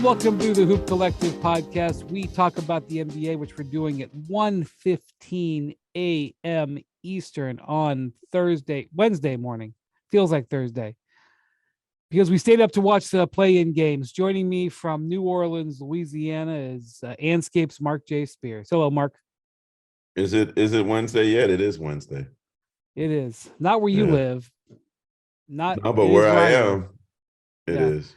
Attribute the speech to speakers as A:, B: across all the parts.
A: Welcome to the Hoop Collective podcast. We talk about the NBA, which we're doing at 1:15 a.m. Eastern on Wednesday morning. Feels like Thursday. Because we stayed up to watch the play-in games. Joining me from New Orleans, Louisiana is Anscape's Marc J. Spears. Hello, Marc.
B: Is it Wednesday yet? It is Wednesday.
A: It is. Not where you live.
B: No, but where I am, it is.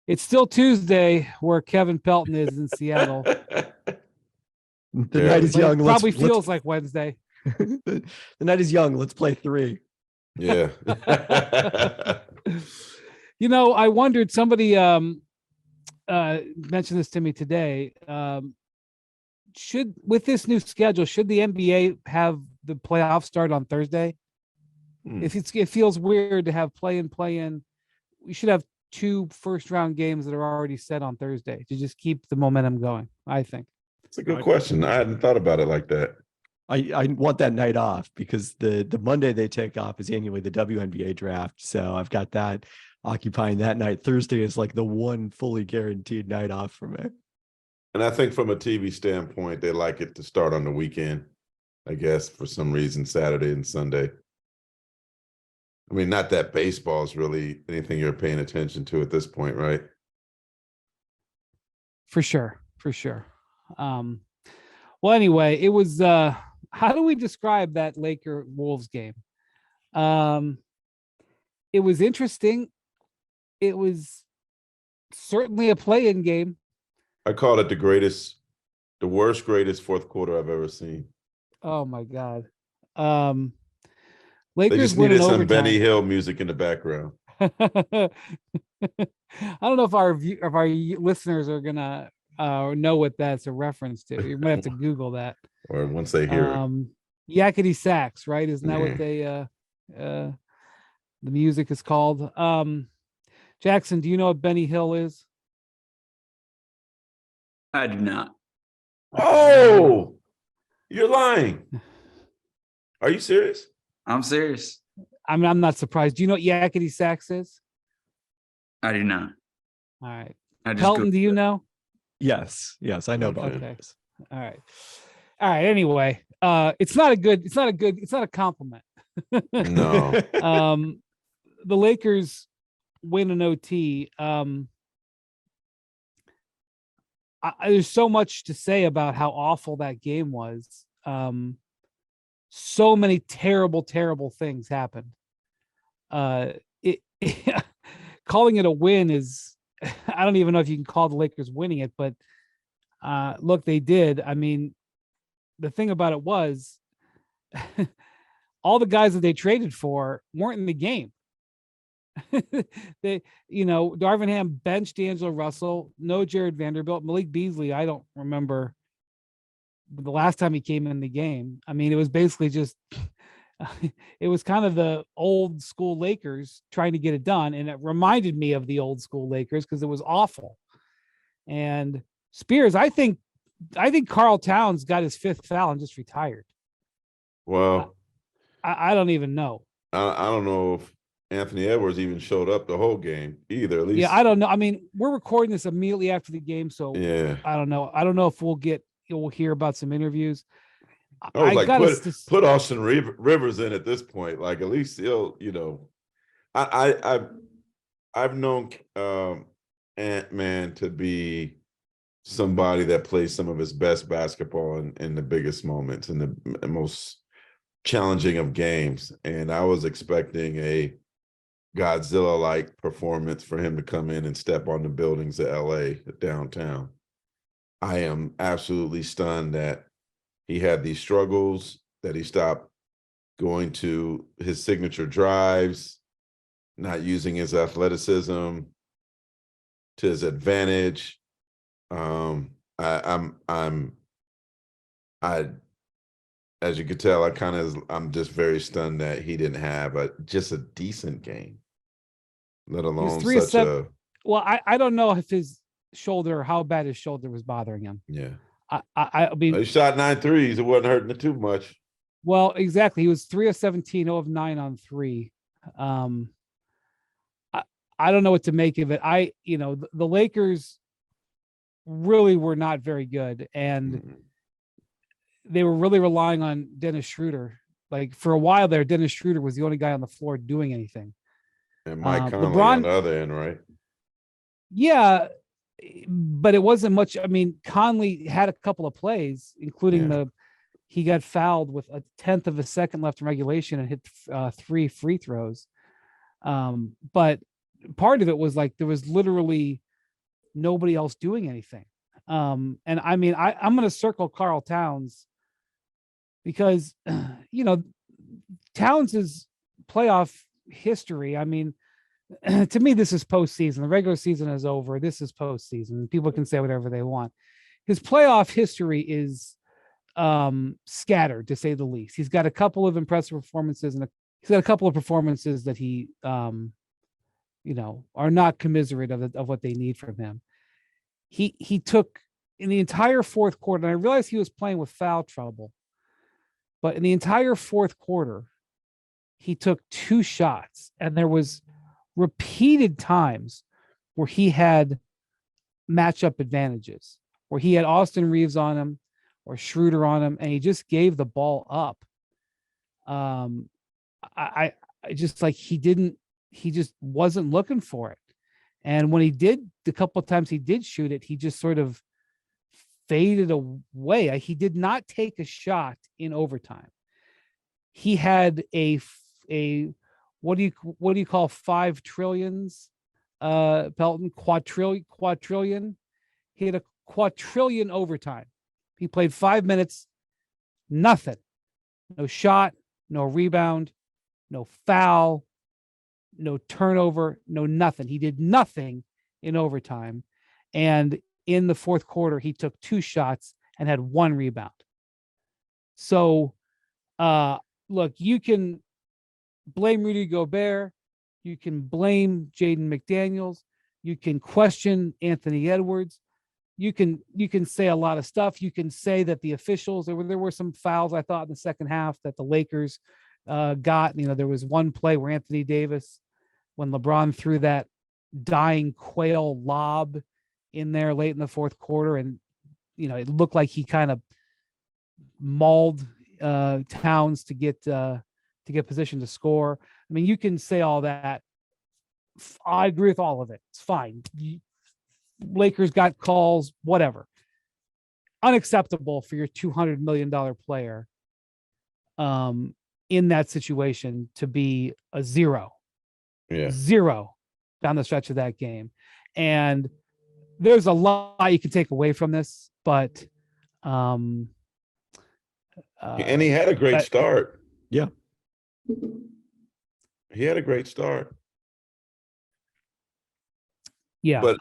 A: It's still Tuesday where Kevin Pelton is in Seattle.
C: The night is young.
A: Probably feels like Wednesday.
C: The night is young. Let's play 3.
B: Yeah.
A: You know, I wondered, somebody mentioned this to me today. With this new schedule, should the NBA have the playoffs start on Thursday? It feels weird to have play in. We should have 2 first-round games that are already set on Thursday to just keep the momentum going, I think.
B: It's a good question. I hadn't thought about it like that.
C: I want that night off because the Monday they take off is annually the WNBA draft. So I've got that occupying that night. Thursday is like the one fully guaranteed night off for me.
B: And I think from a TV standpoint, they like it to start on the weekend, I guess, for some reason, Saturday and Sunday. I mean, not that baseball is really anything you're paying attention to at this point, right?
A: For sure. Well, anyway, it was, how do we describe that Laker-Wolves game? It was interesting. It was certainly a play-in game.
B: I called it the worst, greatest fourth quarter I've ever seen.
A: Oh, my God. Lakers
B: they just needed some Benny Hill music in the background.
A: I don't know if our listeners are gonna know what that's a reference to. You might have to Google that.
B: Or once they hear it.
A: Yakety sax, right? Isn't that what they the music is called? Jackson, do you know what Benny Hill is?
D: I do not.
B: Oh, you're lying. Are you serious?
D: I'm serious.
A: I'm not surprised. Do you know what yakety sax is?
D: I do not.
A: All right. Pelton, do you know?
C: Yes, I know about
A: it. All right. Anyway, it's not a compliment.
B: No.
A: The Lakers win an OT. There's so much to say about how awful that game was. So many terrible things happened. Calling it a win is, I don't even know if you can call the Lakers winning it, but look, they did. I mean, the thing about it was all the guys that they traded for weren't in the game. Darvin Ham benched D'Angelo Russell, no Jared Vanderbilt, Malik Beasley. I don't remember the last time he came in the game. I mean, it was basically just, it was kind of the old school Lakers trying to get it done. And it reminded me of the old school Lakers because it was awful. And Spears, I think Karl Towns got his 5th foul and just retired.
B: Well,
A: I don't even know.
B: I don't know if Anthony Edwards even showed up the whole game either. At least,
A: yeah, I don't know. I mean, we're recording this immediately after the game, so
B: yeah,
A: I don't know. I don't know if we'll hear about some interviews.
B: I was put Austin Rivers in at this point. Like, at least he'll, I've known Ant-Man to be somebody that plays some of his best basketball in the biggest moments, in the most challenging of games. And I was expecting a Godzilla-like performance for him to come in and step on the buildings of LA downtown. I am absolutely stunned that he had these struggles, that he stopped going to his signature drives, not using his athleticism to his advantage. As you could tell, I'm just very stunned that he didn't have just a decent game, let alone such a.
A: Well, I don't know if his shoulder, how bad his shoulder was bothering him.
B: Yeah.
A: I mean,
B: he shot 9 threes. It wasn't hurting it too much.
A: Well, exactly. He was 3 of 17, 0 of 9 on 3. I don't know what to make of it. The Lakers really were not very good. And they were really relying on Dennis Schroeder. Like for a while there, Dennis Schroeder was the only guy on the floor doing anything.
B: And Mike Conley
A: LeBron,
B: on the other end, right?
A: Yeah, but it wasn't much. I mean, Conley had a couple of plays, including he got fouled with a 10th of a second left in regulation and hit 3 free throws. But part of it was like there was literally nobody else doing anything. And I mean, I'm going to circle Karl Towns because, Towns' playoff history, I mean, to me, this is postseason. The regular season is over. This is postseason. People can say whatever they want. His playoff history is scattered, to say the least. He's got a couple of impressive performances, and he's got a couple of performances that he, are not commiserate of what they need from him. He took in the entire fourth quarter, and I realized he was playing with foul trouble, but in the entire fourth quarter, he took 2 shots, and there was repeated times where he had matchup advantages, where he had Austin Reeves on him or Schroeder on him, and he just gave the ball up. I just like he just wasn't looking for it. And when he did, the couple of times he did shoot it, he just sort of faded away. He did not take a shot in overtime. He had a what do you call 5 trillions? Pelton, quadrillion. He had a quadrillion overtime. He played 5 minutes, nothing, no shot, no rebound, no foul, no turnover, no nothing. He did nothing in overtime. And in the fourth quarter, he took 2 shots and had 1 rebound. So, look, you can blame Rudy Gobert. You can blame Jaden McDaniels. You can question Anthony Edwards. You can say a lot of stuff. You can say that the officials, there were some fouls, I thought, in the second half that the Lakers got. There was one play where Anthony Davis, when LeBron threw that dying quail lob in there late in the fourth quarter, and it looked like he kind of mauled Towns to get position to score. I mean, you can say all that. I agree with all of it. It's fine. Lakers got calls, whatever. Unacceptable for your $200 million player in that situation to be a 0.
B: Yeah.
A: 0 down the stretch of that game. And there's a lot you can take away from this, but
B: and he had a great start.
C: Yeah.
B: He had a great start.
A: Yeah.
B: But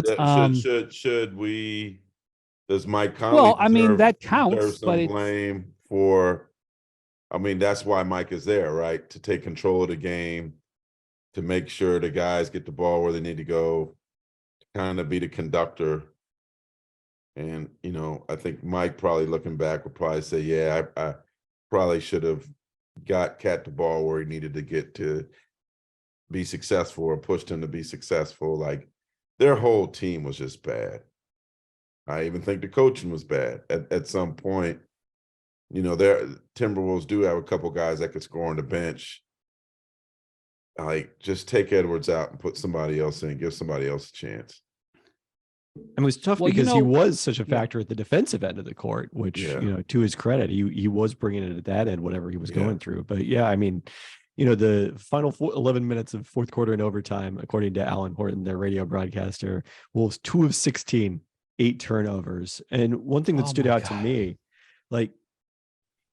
B: should we, does Mike Conley
A: well, I mean, that counts,
B: deserve some blame for, I mean, that's why Mike is there, right? To take control of the game, to make sure the guys get the ball where they need to go, to kind of be the conductor. And, I think Mike, probably looking back, would probably say, yeah, I probably should have got Cat the ball where he needed to get to be successful, or pushed him to be successful. Like, their whole team was just bad. I even think the coaching was bad at some point. Their Timberwolves do have a couple guys that could score on the bench. Like, just take Edwards out and put somebody else in, give somebody else a chance.
C: It was tough because he was such a factor at the defensive end of the court, which, to his credit, he was bringing it at that end, whatever he was going through. But yeah, I mean, the final 11 minutes of fourth quarter and overtime, according to Alan Horton, their radio broadcaster, Wolves 2 of 16, 8 turnovers. And one thing that stood out to me, like,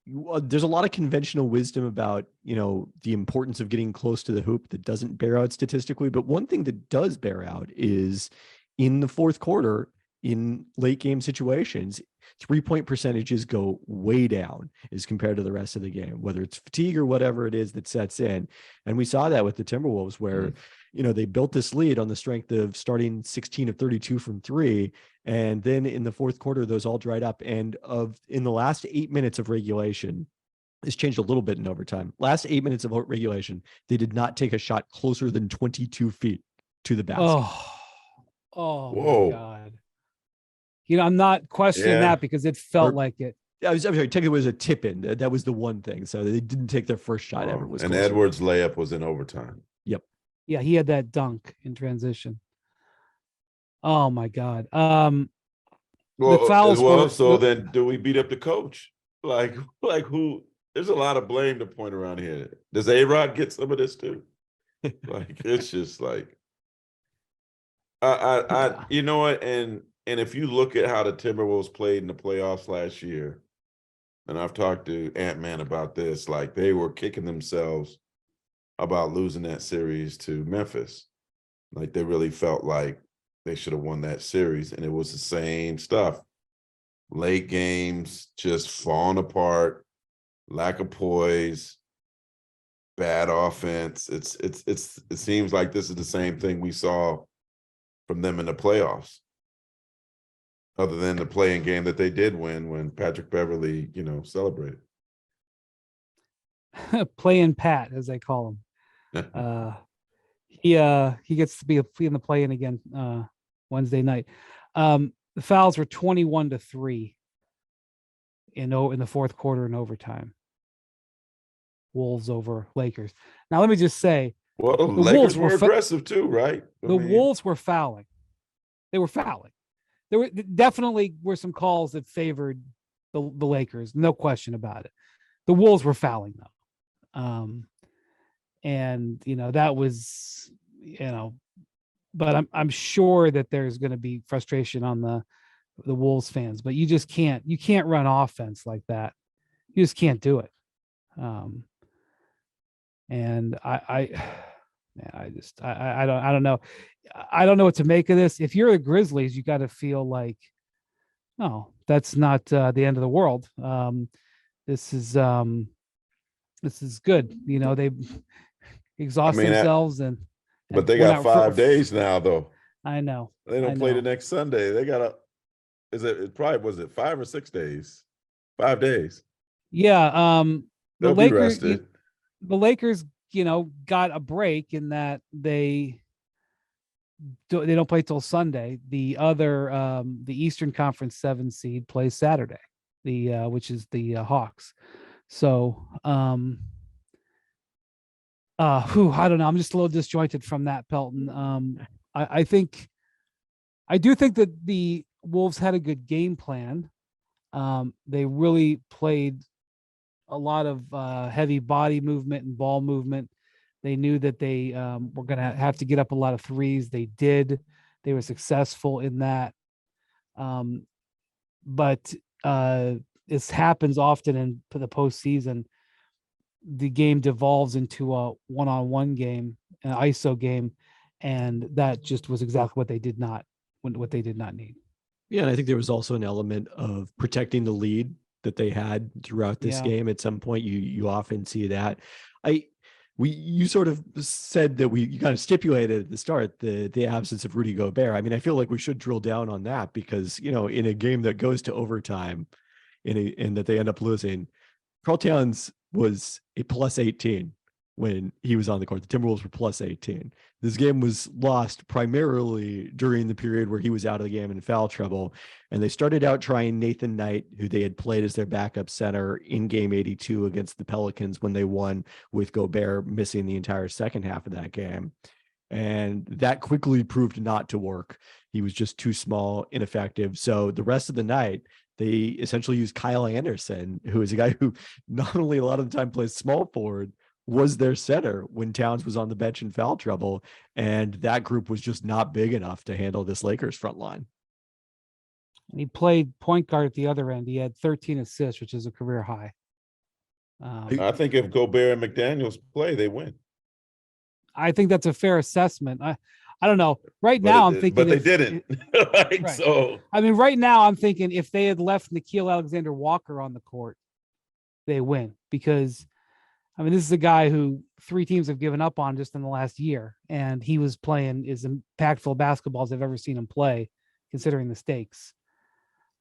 C: there's a lot of conventional wisdom about, the importance of getting close to the hoop that doesn't bear out statistically. But one thing that does bear out is in the fourth quarter, in late game situations, 3-point percentages go way down as compared to the rest of the game, whether it's fatigue or whatever it is that sets in. And we saw that with the Timberwolves where, they built this lead on the strength of starting 16 of 32 from 3. And then in the fourth quarter, those all dried up. And in the last 8 minutes of regulation, this changed a little bit in overtime. Last 8 minutes of regulation, they did not take a shot closer than 22 feet to the basket.
B: Whoa.
A: My God. I'm not questioning that because it felt like it.
C: I'm sorry, technically it was a tip-in. That was the one thing. So they didn't take their first shot ever. Was
B: and
C: closer.
B: Edwards' layup was in overtime.
C: Yep.
A: Yeah, he had that dunk in transition. Oh my God.
B: Well,
A: the fouls
B: so then do we beat up the coach? Like who? There's a lot of blame to point around here. Does A-Rod get some of this too? Like it's just like I you know what? And if you look at how the Timberwolves played in the playoffs last year, and I've talked to Ant-Man about this, like they were kicking themselves about losing that series to Memphis. Like they really felt like they should have won that series, and it was the same stuff. Late games just falling apart, lack of poise, bad offense. It seems like this is the same thing we saw from them in the playoffs. Other than the playing game that they did win when Patrick Beverly, celebrated.
A: Playing Pat, as they call him. He gets to be in the play-in again Wednesday night. The fouls were 21-3 in the fourth quarter in overtime. Wolves over Lakers. Now let me just say,
B: well, the Lakers were aggressive too, right?
A: Wolves were fouling. They were fouling. There definitely were some calls that favored the Lakers, no question about it. The Wolves were fouling though. And that was, but I'm sure that there's going to be frustration on the Wolves fans, but you can't run offense like that. You just can't do it. And I don't know. I don't know what to make of this. If you're the Grizzlies, you got to feel like, no, that's not the end of the world. This is good. They exhaust themselves
B: but they got 5 days now though.
A: I know.
B: They don't play the next Sunday. They got was it 5 or 6 days? 5 days.
A: Yeah.
B: They'll be rested.
A: The Lakers, got a break in that they don't play till Sunday. The other, the Eastern Conference 7 seed plays Saturday, which is the Hawks. So, I don't know. I'm just a little disjointed from that, Pelton. I do think that the Wolves had a good game plan. They really played a lot of heavy body movement and ball movement. They knew that they were going to have to get up a lot of threes. They did. They were successful in that. But this happens often in the postseason. The game devolves into a one-on-one game, an ISO game, and that just was exactly what they did not need. Yeah,
C: and I think there was also an element of protecting the lead that they had throughout this game. At some point, you often see that. You sort of said that you kind of stipulated at the start the absence of Rudy Gobert. I mean, I feel like we should drill down on that because in a game that goes to overtime, and that they end up losing, Karl Towns was a plus 18 when he was on the court. The Timberwolves were plus 18. This game was lost primarily during the period where he was out of the game in foul trouble. And they started out trying Nathan Knight, who they had played as their backup center in game 82 against the Pelicans when they won, with Gobert missing the entire second half of that game. And that quickly proved not to work. He was just too small, ineffective. So the rest of the night, they essentially used Kyle Anderson, who is a guy who not only a lot of the time plays small forward, was their center when Towns was on the bench in foul trouble. And that group was just not big enough to handle this Lakers front line.
A: He played point guard at the other end. He had 13 assists, which is a career high.
B: I think if Gobert and McDaniels play, they win.
A: I think that's a fair assessment. I don't know. Right now, I'm thinking,
B: but they didn't.
A: Right.
B: So
A: I mean, right now, I'm thinking if they had left Nickeil Alexander-Walker on the court, they win, because I mean, this is a guy who 3 teams have given up on just in the last year, and he was playing as impactful basketball as I've ever seen him play, considering the stakes.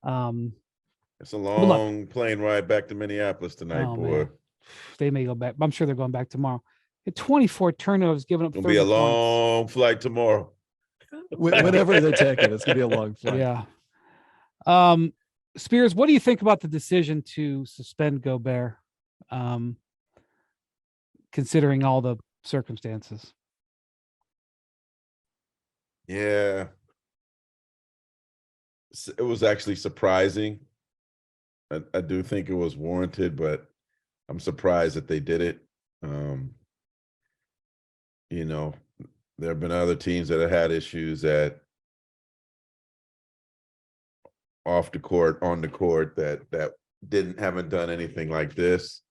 B: It's a long plane ride back to Minneapolis tonight, boy. Man.
A: They may go back. I'm sure they're going back tomorrow. 24 turnovers, giving up 30
B: points. It'll be a long flight tomorrow.
C: Whenever they're taking, it's gonna be a long flight.
A: Yeah. Spears, what do you think about the decision to suspend Gobert, considering all the circumstances?
B: Yeah. It was actually surprising. I do think it was warranted, but I'm surprised that they did it. You know, there have been other teams that have had issues at off the court, on the court that haven't done anything like this.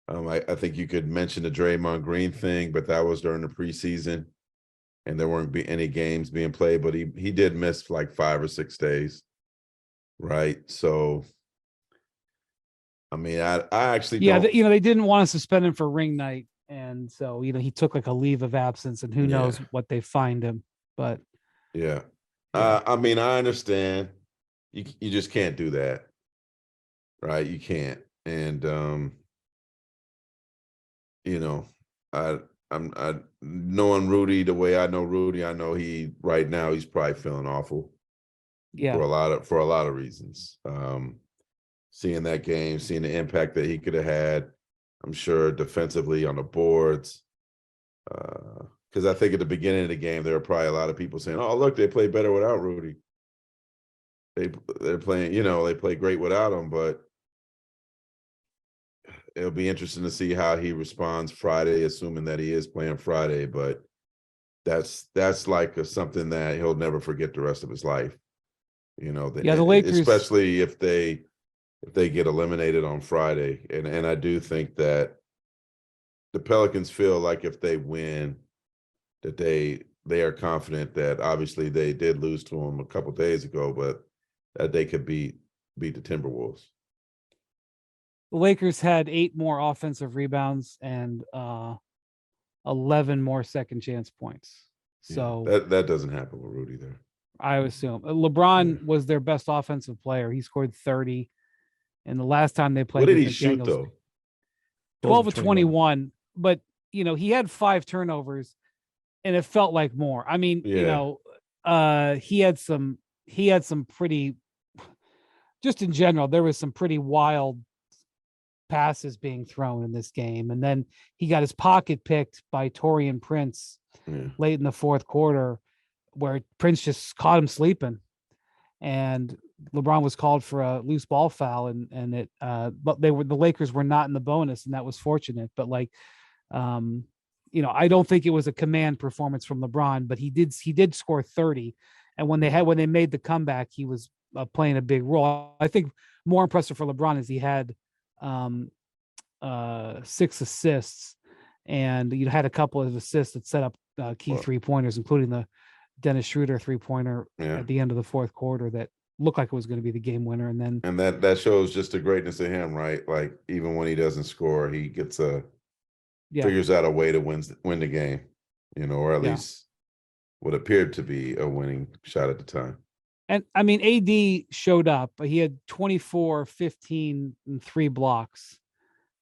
B: I think you could mention the Draymond Green thing, but that was during the preseason, and there weren't any games being played. But he did miss like 5 or 6 days, right? So, I mean, I actually don't.
A: They didn't want to suspend him for ring night, and so he took like a leave of absence, and who knows what they fined him. But
B: I mean, I understand. You just can't do that, right? You can't, and I'm knowing Rudy the way I know Rudy. I know right now he's probably feeling awful.
A: Yeah,
B: for a lot of reasons. Seeing that game, seeing the impact that he could have had, I'm sure defensively on the boards. Because I think at the beginning of the game, there were probably a lot of people saying, "Oh, look, they play better without Rudy. They're playing, they play great without him." But it'll be interesting to see how he responds Friday, assuming that he is playing Friday. But that's like something that he'll never forget the rest of his life. The Lakers, especially if they get eliminated on Friday. And I do think that the Pelicans feel like if they win, that they are confident that obviously they did lose to them a couple of days ago, but that they could beat the Timberwolves.
A: The Lakers had 8 more offensive rebounds and 11 more second chance points. So
B: that doesn't happen with Rudy there.
A: I assume LeBron was their best offensive player. He scored 30. And the last time they played,
B: what did he shoot though?
A: 12 of 21. But he had 5 turnovers, and it felt like more. I mean, he had some pretty. Just in general, there was some pretty wild passes being thrown in this game, and then he got his pocket picked by Taurean Prince late in the fourth quarter, where Prince just caught him sleeping, and LeBron was called for a loose ball foul, and it but the Lakers were not in the bonus, and that was fortunate. But I don't think it was a command performance from LeBron, but he did score 30, and when they made the comeback, he was playing a big role. I think more impressive for LeBron is he had 6 assists, and had a couple of assists that set up key 3-pointers, including the Dennis Schroeder 3-pointer at the end of the fourth quarter that looked like it was going to be the game winner. And
B: that shows just the greatness of him, right? Like even when he doesn't score, he gets figures out a way to win the game, or at least what appeared to be a winning shot at the time.
A: And I mean, AD showed up, but he had 24, 15, and 3 blocks,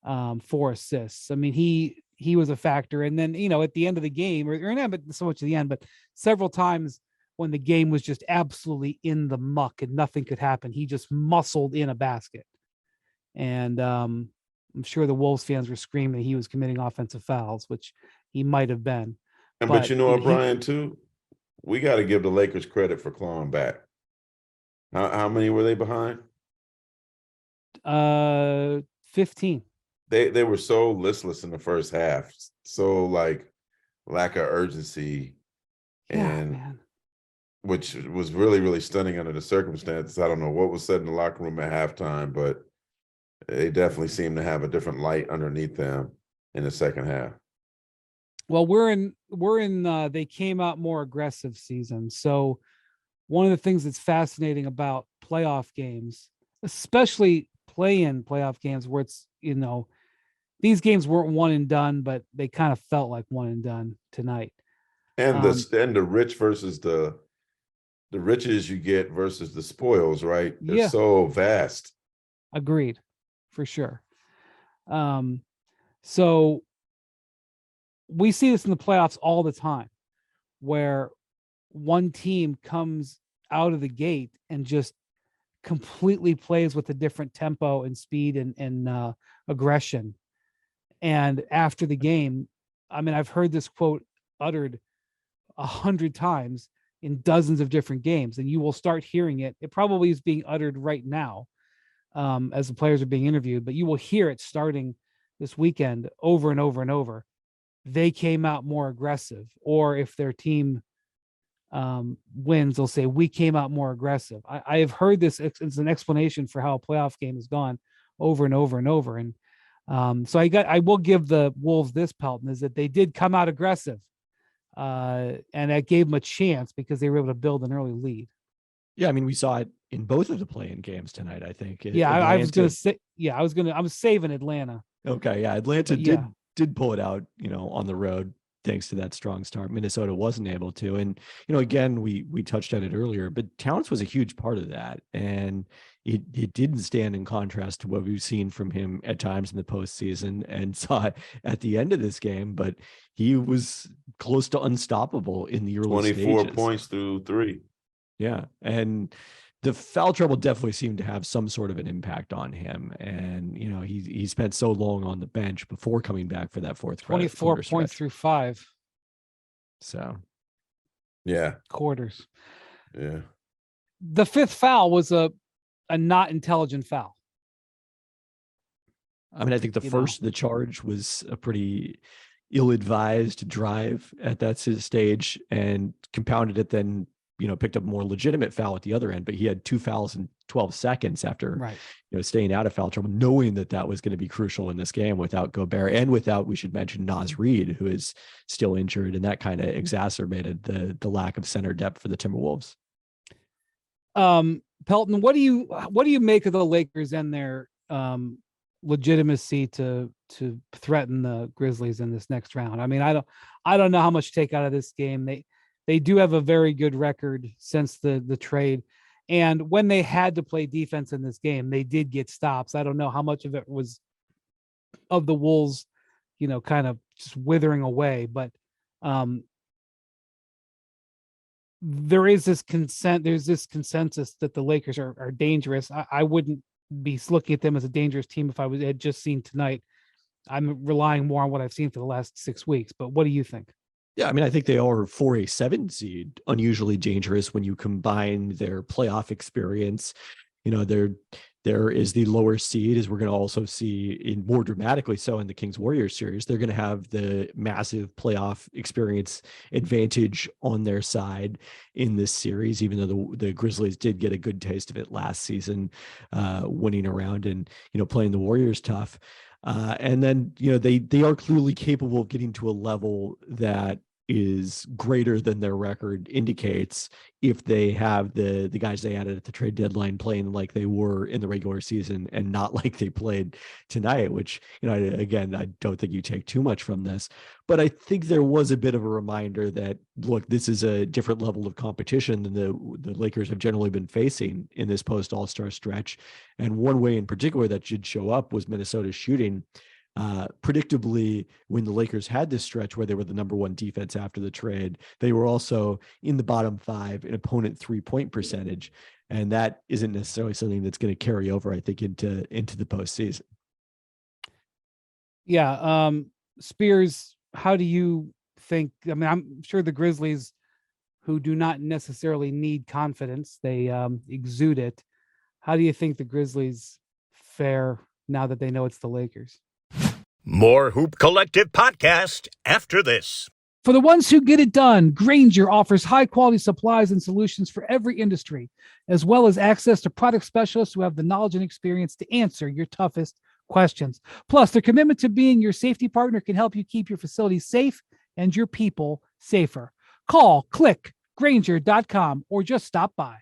A: 4 assists. I mean, he was a factor. And then, at the end of the game, or not but so much at the end, but several times when the game was just absolutely in the muck and nothing could happen, he just muscled in a basket. And I'm sure the Wolves fans were screaming he was committing offensive fouls, which he might have been.
B: But you know what, Brian, too? We got to give the Lakers credit for clawing back. How many were they behind?
A: 15.
B: They were so listless in the first half, so lack of urgency, which was really, really stunning under the circumstances. I don't know what was said in the locker room at halftime, but they definitely seemed to have a different light underneath them in the second half.
A: Well, we're in they came out more aggressive season. So one of the things that's fascinating about playoff games, especially play-in playoff games where it's, these games weren't one and done, but they kind of felt like one and done tonight.
B: And the rich versus the riches you get versus the spoils, right? They're so vast.
A: Agreed, for sure. So we see this in the playoffs all the time, where one team comes out of the gate and just completely plays with a different tempo and speed and aggression. And after the game, I mean, I've heard this quote uttered 100 times in dozens of different games, and you will start hearing it. It probably is being uttered right now as the players are being interviewed, but you will hear it starting this weekend over and over and over. They came out more aggressive, or if their team wins, they'll say, we came out more aggressive. I have heard this as an explanation for how a playoff game has gone over and over and over. And so I will give the Wolves this, Pelton, is that they did come out aggressive. And that gave them a chance because they were able to build an early lead.
C: Yeah, I mean, we saw it in both of the play-in games tonight, I think.
A: I was going to say, I'm saving Atlanta.
C: Okay, yeah, Atlanta did pull it out, on the road, thanks to that strong start. Minnesota wasn't able to. And, again, we touched on it earlier, but Towns was a huge part of that. And it didn't stand in contrast to what we've seen from him at times in the postseason and saw it at the end of this game. But he was close to unstoppable in the early
B: 24
C: stages.
B: points through 3.
C: Yeah. And the foul trouble definitely seemed to have some sort of an impact on him. And, he spent so long on the bench before coming back for that
A: 24 points through 5.
C: So,
B: yeah.
A: Quarters.
B: Yeah.
A: The 5th foul was a not intelligent foul.
C: I mean, I think the charge was a pretty ill-advised drive at that stage and compounded it then, picked up a more legitimate foul at the other end, but he had 2 fouls in 12 seconds after, staying out of foul trouble, knowing that was going to be crucial in this game without Gobert and without, we should mention, Naz Reid, who is still injured. And that kind of exacerbated the lack of center depth for the Timberwolves.
A: Pelton, what do you make of the Lakers and their legitimacy to threaten the Grizzlies in this next round? I mean, I don't know how much to take out of this game. They do have a very good record since the trade. And when they had to play defense in this game, they did get stops. I don't know how much of it was of the Wolves, kind of just withering away, but there's this consensus that the Lakers are dangerous. I wouldn't be looking at them as a dangerous team if I had just seen tonight. I'm relying more on what I've seen for the last 6 weeks, but what do you think?
C: Yeah, I mean, I think they are, for a 7 seed, unusually dangerous when you combine their playoff experience. There is the lower seed, as we're going to also see in more dramatically so in the Kings Warriors series. They're going to have the massive playoff experience advantage on their side in this series, even though the Grizzlies did get a good taste of it last season, winning around and, playing the Warriors tough. And then, they are clearly capable of getting to a level that is greater than their record indicates if they have the guys they added at the trade deadline playing like they were in the regular season and not like they played tonight, which, again, I don't think you take too much from this, but I think there was a bit of a reminder that, look, this is a different level of competition than the Lakers have generally been facing in this post All-Star stretch. And one way in particular that should show up was Minnesota's shooting. Predictably, when the Lakers had this stretch where they were the number 1 defense after the trade, they were also in the bottom 5 in opponent 3-point percentage. And that isn't necessarily something that's going to carry over, I think, into the postseason.
A: Yeah. Spears, how do you think? I mean, I'm sure the Grizzlies, who do not necessarily need confidence, they exude it. How do you think the Grizzlies fare now that they know it's the Lakers?
E: More Hoop Collective podcast after this.
A: For the ones who get it done, Grainger offers high-quality supplies and solutions for every industry, as well as access to product specialists who have the knowledge and experience to answer your toughest questions. Plus, their commitment to being your safety partner can help you keep your facilities safe and your people safer. Call, click, Grainger.com, or just stop by.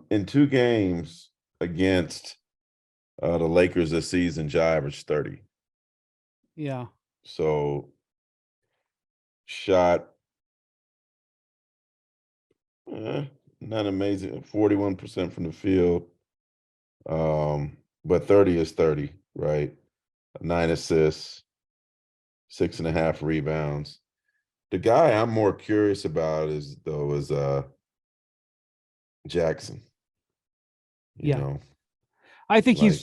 B: In 2 games against the Lakers this season, Ja averaged 30.
A: Yeah.
B: So shot not amazing, 41% from the field. But 30 is 30, right? 9 assists, 6.5 rebounds. The guy I'm more curious about is Jackson. You know,
A: I think
B: like,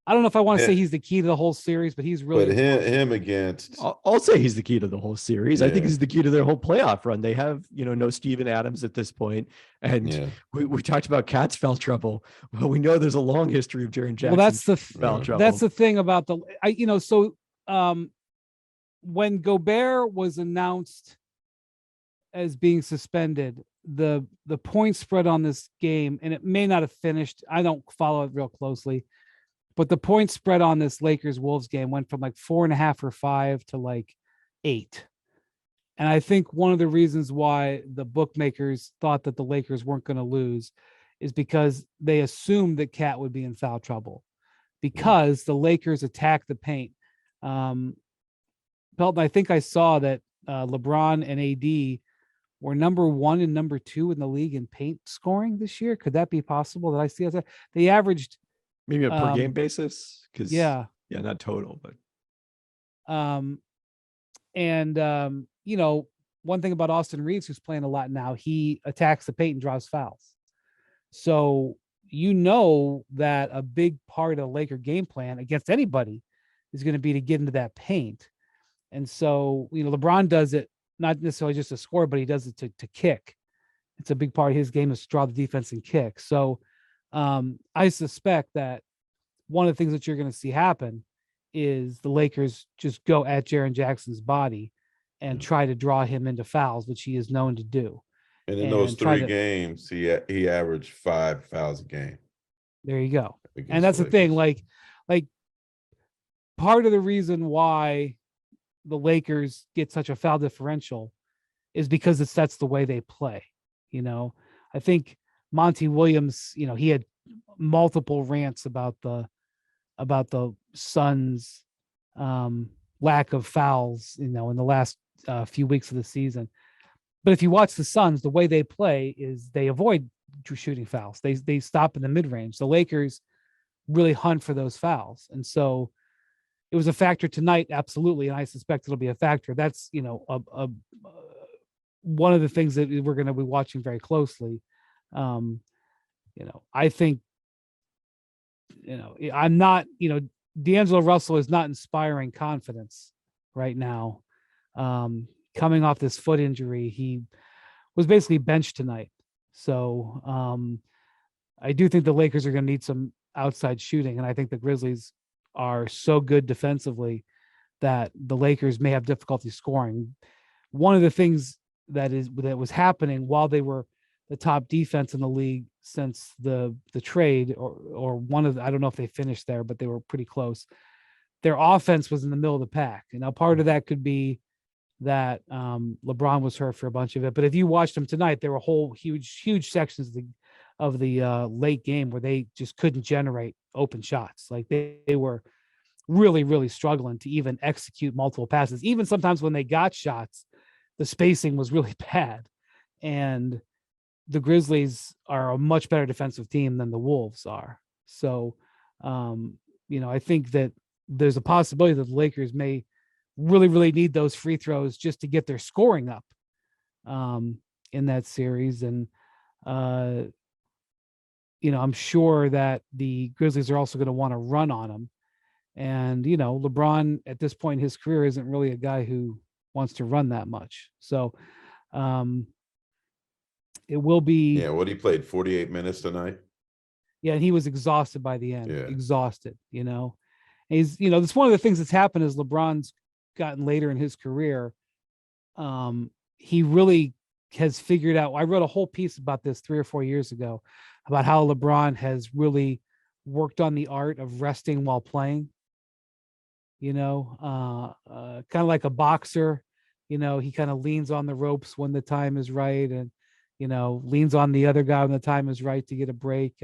A: I don't know if I want to say he's the key to the whole series, but he's really.
B: But him against.
C: I'll say he's the key to the whole series.
B: Yeah.
C: I think he's the key to their whole playoff run. They have, no Steven Adams at this point, and we talked about Cat's foul trouble. Well, we know there's a long history of Jaren Jackson.
A: Well,
C: foul trouble.
A: That's the thing about when Gobert was announced as being suspended, the point spread on this game, and it may not have finished. I don't follow it real closely, but the point spread on this Lakers Wolves game went from like 4.5 or 5 to like 8. And I think one of the reasons why the bookmakers thought that the Lakers weren't going to lose is because they assumed that Cat would be in foul trouble because the Lakers attacked the paint. Pelton, I think I saw that LeBron and AD were number 1 and number 2 in the league in paint scoring this year. Could that be possible? That I see that they averaged
C: maybe a per game basis? Because not total, but
A: one thing about Austin Reeves, who's playing a lot now, he attacks the paint and draws fouls. So that a big part of the Laker game plan against anybody is going to be to get into that paint. And so, LeBron does it not necessarily just to score, but he does it to kick. It's a big part of his game is to draw the defense and kick. So I suspect that one of the things that you're going to see happen is the Lakers just go at Jaren Jackson's body and try to draw him into fouls, which he is known to do.
B: And in those 3 games, he averaged 5 fouls a game.
A: There you go. And that's the thing. Like part of the reason why the Lakers get such a foul differential is because that's the way they play. I think Monty Williams, he had multiple rants about the Suns' lack of fouls, in the last few weeks of the season. But if you watch the Suns, the way they play is they avoid shooting fouls. They stop in the mid-range. The Lakers really hunt for those fouls. And so it was a factor tonight, absolutely, and I suspect it'll be a factor. That's one of the things that we're going to be watching very closely. I think I'm not. D'Angelo Russell is not inspiring confidence right now. Coming off this foot injury, he was basically benched tonight. So I do think the Lakers are going to need some outside shooting, and I think the Grizzlies are so good defensively that the Lakers may have difficulty scoring. One of the things that was happening while they were the top defense in the league since the trade, or one of I don't know if they finished there, but they were pretty close. Their offense was in the middle of the pack. And now part of that could be that LeBron was hurt for a bunch of it. But if you watched them tonight, there were whole huge sections of the late game where they just couldn't generate open shots. Like they were really, really struggling to even execute multiple passes. Even sometimes when they got shots, the spacing was really bad. And the Grizzlies are a much better defensive team than the Wolves are. So, I think that there's a possibility that the Lakers may really, really need those free throws just to get their scoring up in that series. And, I'm sure that the Grizzlies are also going to want to run on them. And, LeBron at this point in his career isn't really a guy who wants to run that much. So it will be.
B: Yeah, he played 48 minutes tonight.
A: Yeah, and he was exhausted by the end. Yeah. Exhausted, And he's, that's one of the things that's happened as LeBron's gotten later in his career. He really has figured out. I wrote a whole piece about this 3 or 4 years ago about how LeBron has really worked on the art of resting while playing. Kind of like a boxer. He kind of leans on the ropes when the time is right, and leans on the other guy when the time is right to get a break.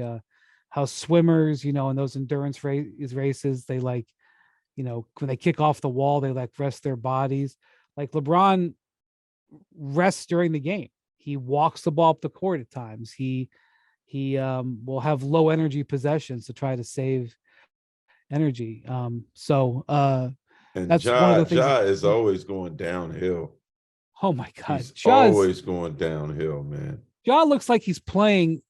A: How swimmers, in those endurance races, they when they kick off the wall, they rest their bodies. Like LeBron rests during the game. He walks the ball up the court at times. He will have low energy possessions to try to save energy. And
B: that's one of the things. Ja is always going downhill.
A: Oh my God.
B: He's always going downhill, man.
A: Ja looks like he's playing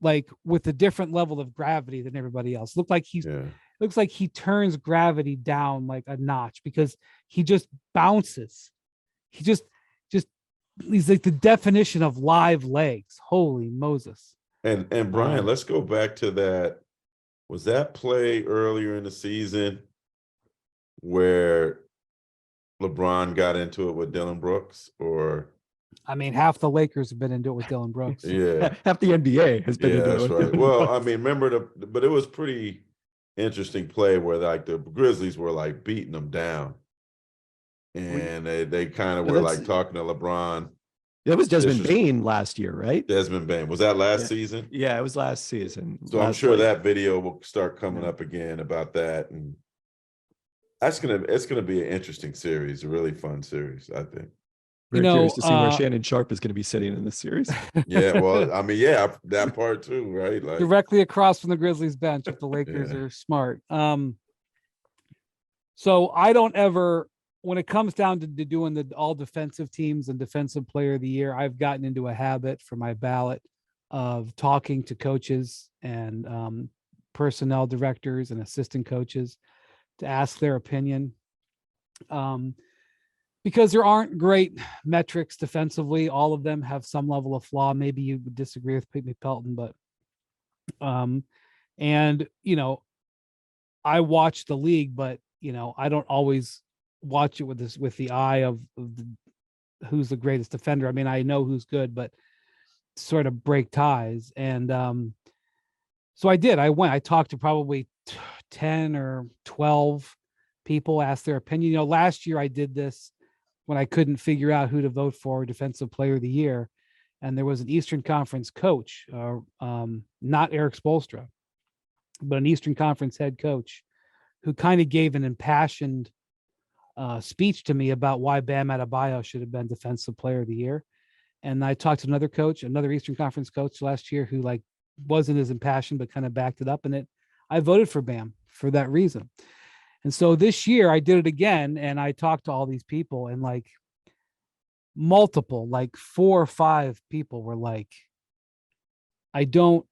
A: like with a different level of gravity than everybody else. Looks like he turns gravity down like a notch because he just bounces. He just he's like the definition of live legs. Holy Moses.
B: And Brian, let's go back to that. Was that play earlier in the season where LeBron got into it with Dillon Brooks? Or
A: I mean, half the Lakers have been into it with Dillon Brooks.
B: Yeah.
C: Half the NBA has been into it.
B: That's right. Well, I mean, but it was pretty interesting play where like the Grizzlies were like beating them down. And they kind of were like talking to LeBron.
C: That was Desmond Bain last year, right?
B: Desmond Bain. Was that last season?
C: Yeah, it was last season.
B: So I'm sure that video will start coming up again about that. And it's gonna be an interesting series, a really fun series, I think.
C: Very curious to see where Shannon Sharp is going to be sitting in this series.
B: Yeah, well, I mean, that part too, right? Like
A: directly across from the Grizzlies bench if the Lakers are smart. So I don't ever, when it comes down to doing the all defensive teams and defensive player of the year, I've gotten into a habit for my ballot of talking to coaches and personnel directors and assistant coaches to ask their opinion. Because there aren't great metrics defensively. All of them have some level of flaw. Maybe you would disagree with Pelton, but and I watch the league, but I don't always watch it with the eye of who's the greatest defender. I mean, I know who's good, but sort of break ties. And so I did. I talked to probably 10 or 12 people, asked their opinion. Last year I did this when I couldn't figure out who to vote for defensive player of the year. And there was an Eastern Conference coach, not Eric Spoelstra, but an Eastern Conference head coach who kind of gave an impassioned speech to me about why Bam Adebayo should have been defensive player of the year. And I talked to another coach, another Eastern Conference coach last year who wasn't as impassioned, but kind of backed it up. And I voted for Bam for that reason. And so this year I did it again, and I talked to all these people, and multiple, 4 or 5 people were I don't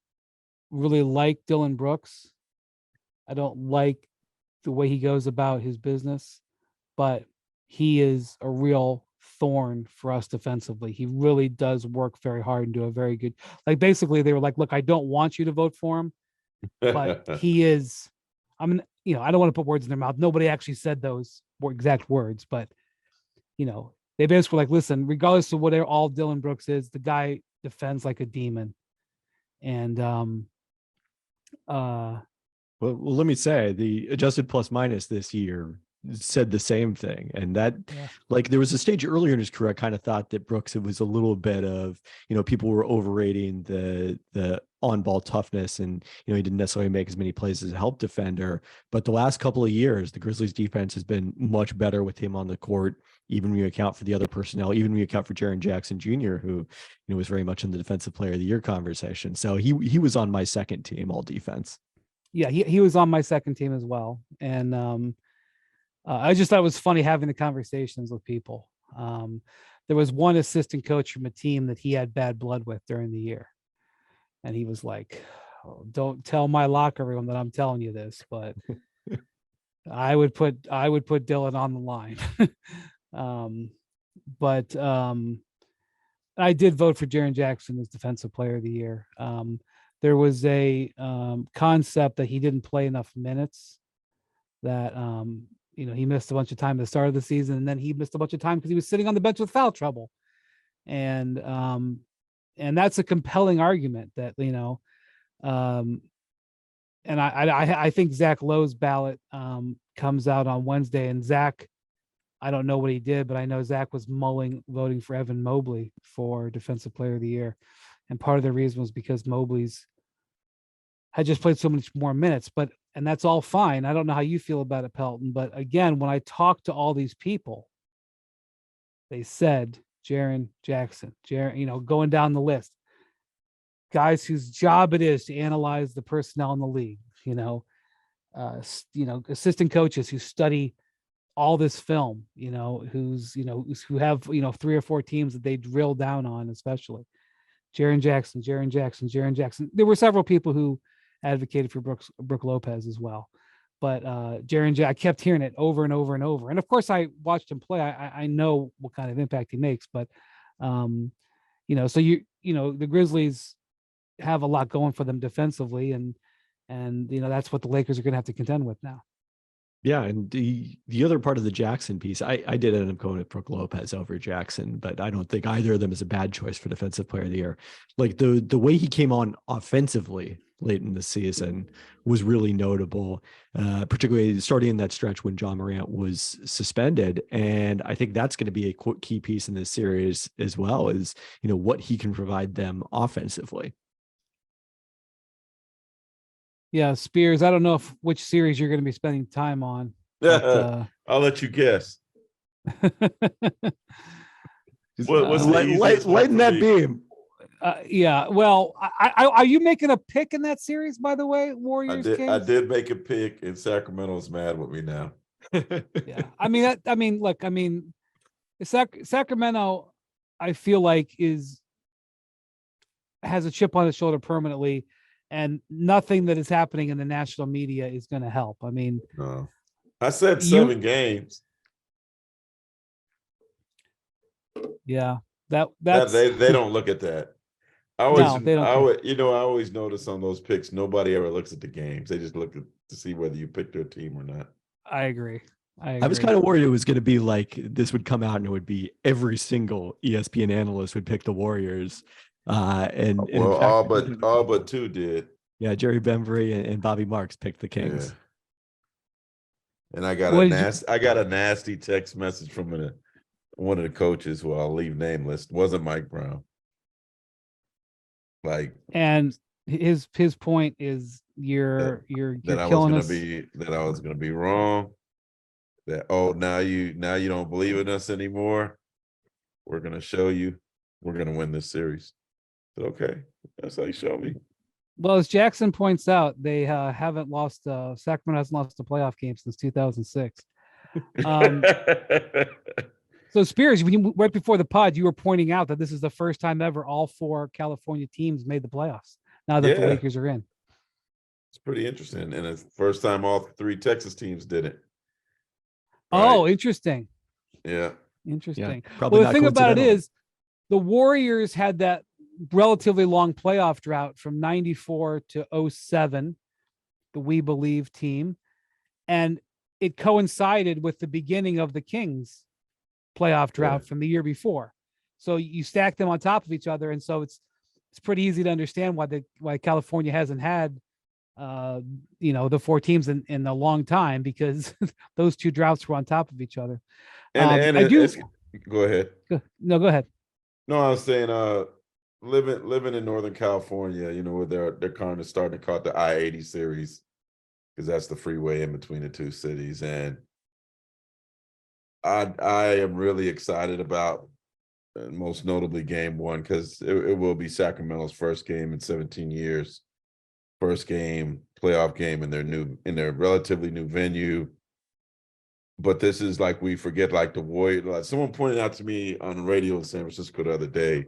A: really like Dillon Brooks. I don't like the way he goes about his business, but he is a real thorn for us defensively. He really does work very hard and do a very good, basically they were look, I don't want you to vote for him, but he is, I don't want to put words in their mouth. Nobody actually said those exact words, but they basically were listen, regardless of what all Dillon Brooks is, the guy defends like a demon. And
C: well, let me say the adjusted plus minus this year said the same thing. And that there was a stage earlier in his career, I kind of thought that Brooks, it was a little bit of, people were overrating the on-ball toughness, and he didn't necessarily make as many plays as a help defender. But the last couple of years, the Grizzlies defense has been much better with him on the court, even when you account for the other personnel, even when you account for Jaren Jackson Jr., who was very much in the defensive player of the year conversation. So he was on my second team all defense.
A: Yeah, he was on my second team as well. And I just thought it was funny having the conversations with people. There was one assistant coach from a team that he had bad blood with during the year. And he was like, oh, don't tell my locker room that I'm telling you this, but I would put Dillon on the line. But I did vote for Jaren Jackson as defensive player of the year. There was a concept that he didn't play enough minutes, that he missed a bunch of time at the start of the season, and then he missed a bunch of time because he was sitting on the bench with foul trouble. And that's a compelling argument that, and I think Zach Lowe's ballot comes out on Wednesday, and Zach, I don't know what he did, but I know Zach was voting for Evan Mobley for defensive player of the year. And part of the reason was because Mobley's had just played so much more minutes, and that's all fine. I don't know how you feel about it, Pelton, but again, when I talked to all these people, they said Jaren Jackson, going down the list, guys whose job it is to analyze the personnel in the league, assistant coaches who study all this film, who have, 3 or 4 teams that they drill down on, especially Jaren Jackson. There were several people who advocated for Brook Lopez as well. But I kept hearing it over and over and over. And of course I watched him play. I know what kind of impact he makes, but so the Grizzlies have a lot going for them defensively, and that's what the Lakers are going to have to contend with now.
C: Yeah, and the other part of the Jackson piece, I did end up going with Brook Lopez over Jackson, but I don't think either of them is a bad choice for Defensive Player of the Year. Like the way he came on offensively late in the season was really notable, particularly starting in that stretch when John Morant was suspended. And I think that's going to be a key piece in this series as well, is what he can provide them offensively.
A: Yeah, Spears, I don't know which series you're going to be spending time on. But,
B: I'll let you guess.
C: Lighten that beam.
A: Yeah. Well, are you making a pick in that series, by the way, Warriors?
B: I did make a pick, and Sacramento's mad with me now.
A: Yeah. Sacramento, I feel like has a chip on his shoulder permanently. And nothing that is happening in the national media is going to help. I mean,
B: no. I said 7 games.
A: Yeah, that's
B: they don't look at that. I always notice on those picks, nobody ever looks at the games. They just look to see whether you pick their team or not.
A: I agree.
C: I was kind of worried it was going to be like this would come out and it would be every single ESPN analyst would pick the Warriors.
B: All but 2 did.
C: Yeah, Jerry Bembry and Bobby Marks picked the Kings.
B: Yeah. And I got a nasty text message from one of the coaches who I'll leave nameless. It wasn't Mike Brown.
A: And his point is you're killing us.
B: That I was gonna be wrong. That now you don't believe in us anymore. We're gonna show you. We're gonna win this series. Okay, that's how you show me.
A: Well, as Jackson points out, they haven't lost. Sacramento hasn't lost a playoff game since 2006. So Spears, right before the pod, you were pointing out that this is the first time ever all 4 California teams made the playoffs. Now that the Lakers are in,
B: it's pretty interesting, and it's the first time all 3 Texas teams did it.
A: Right? Oh, interesting.
B: Yeah,
A: interesting. Yeah, well, the thing about it is, the Warriors had that relatively long playoff drought from 94 to 07, the We Believe team. And it coincided with the beginning of the Kings playoff drought from the year before. So you stack them on top of each other. And so it's pretty easy to understand why California hasn't had, the 4 teams in a long time, because those 2 droughts were on top of each other.
B: Go ahead.
A: No, go ahead.
B: No, I was saying, living in Northern California, where they're kind of starting to call it the I-80 series, because that's the freeway in between the 2 cities. And I am really excited about, most notably game 1, because it will be Sacramento's first game in 17 years, first playoff game in their relatively new venue. But this is we forget the Warriors. Someone pointed out to me on the radio in San Francisco the other day,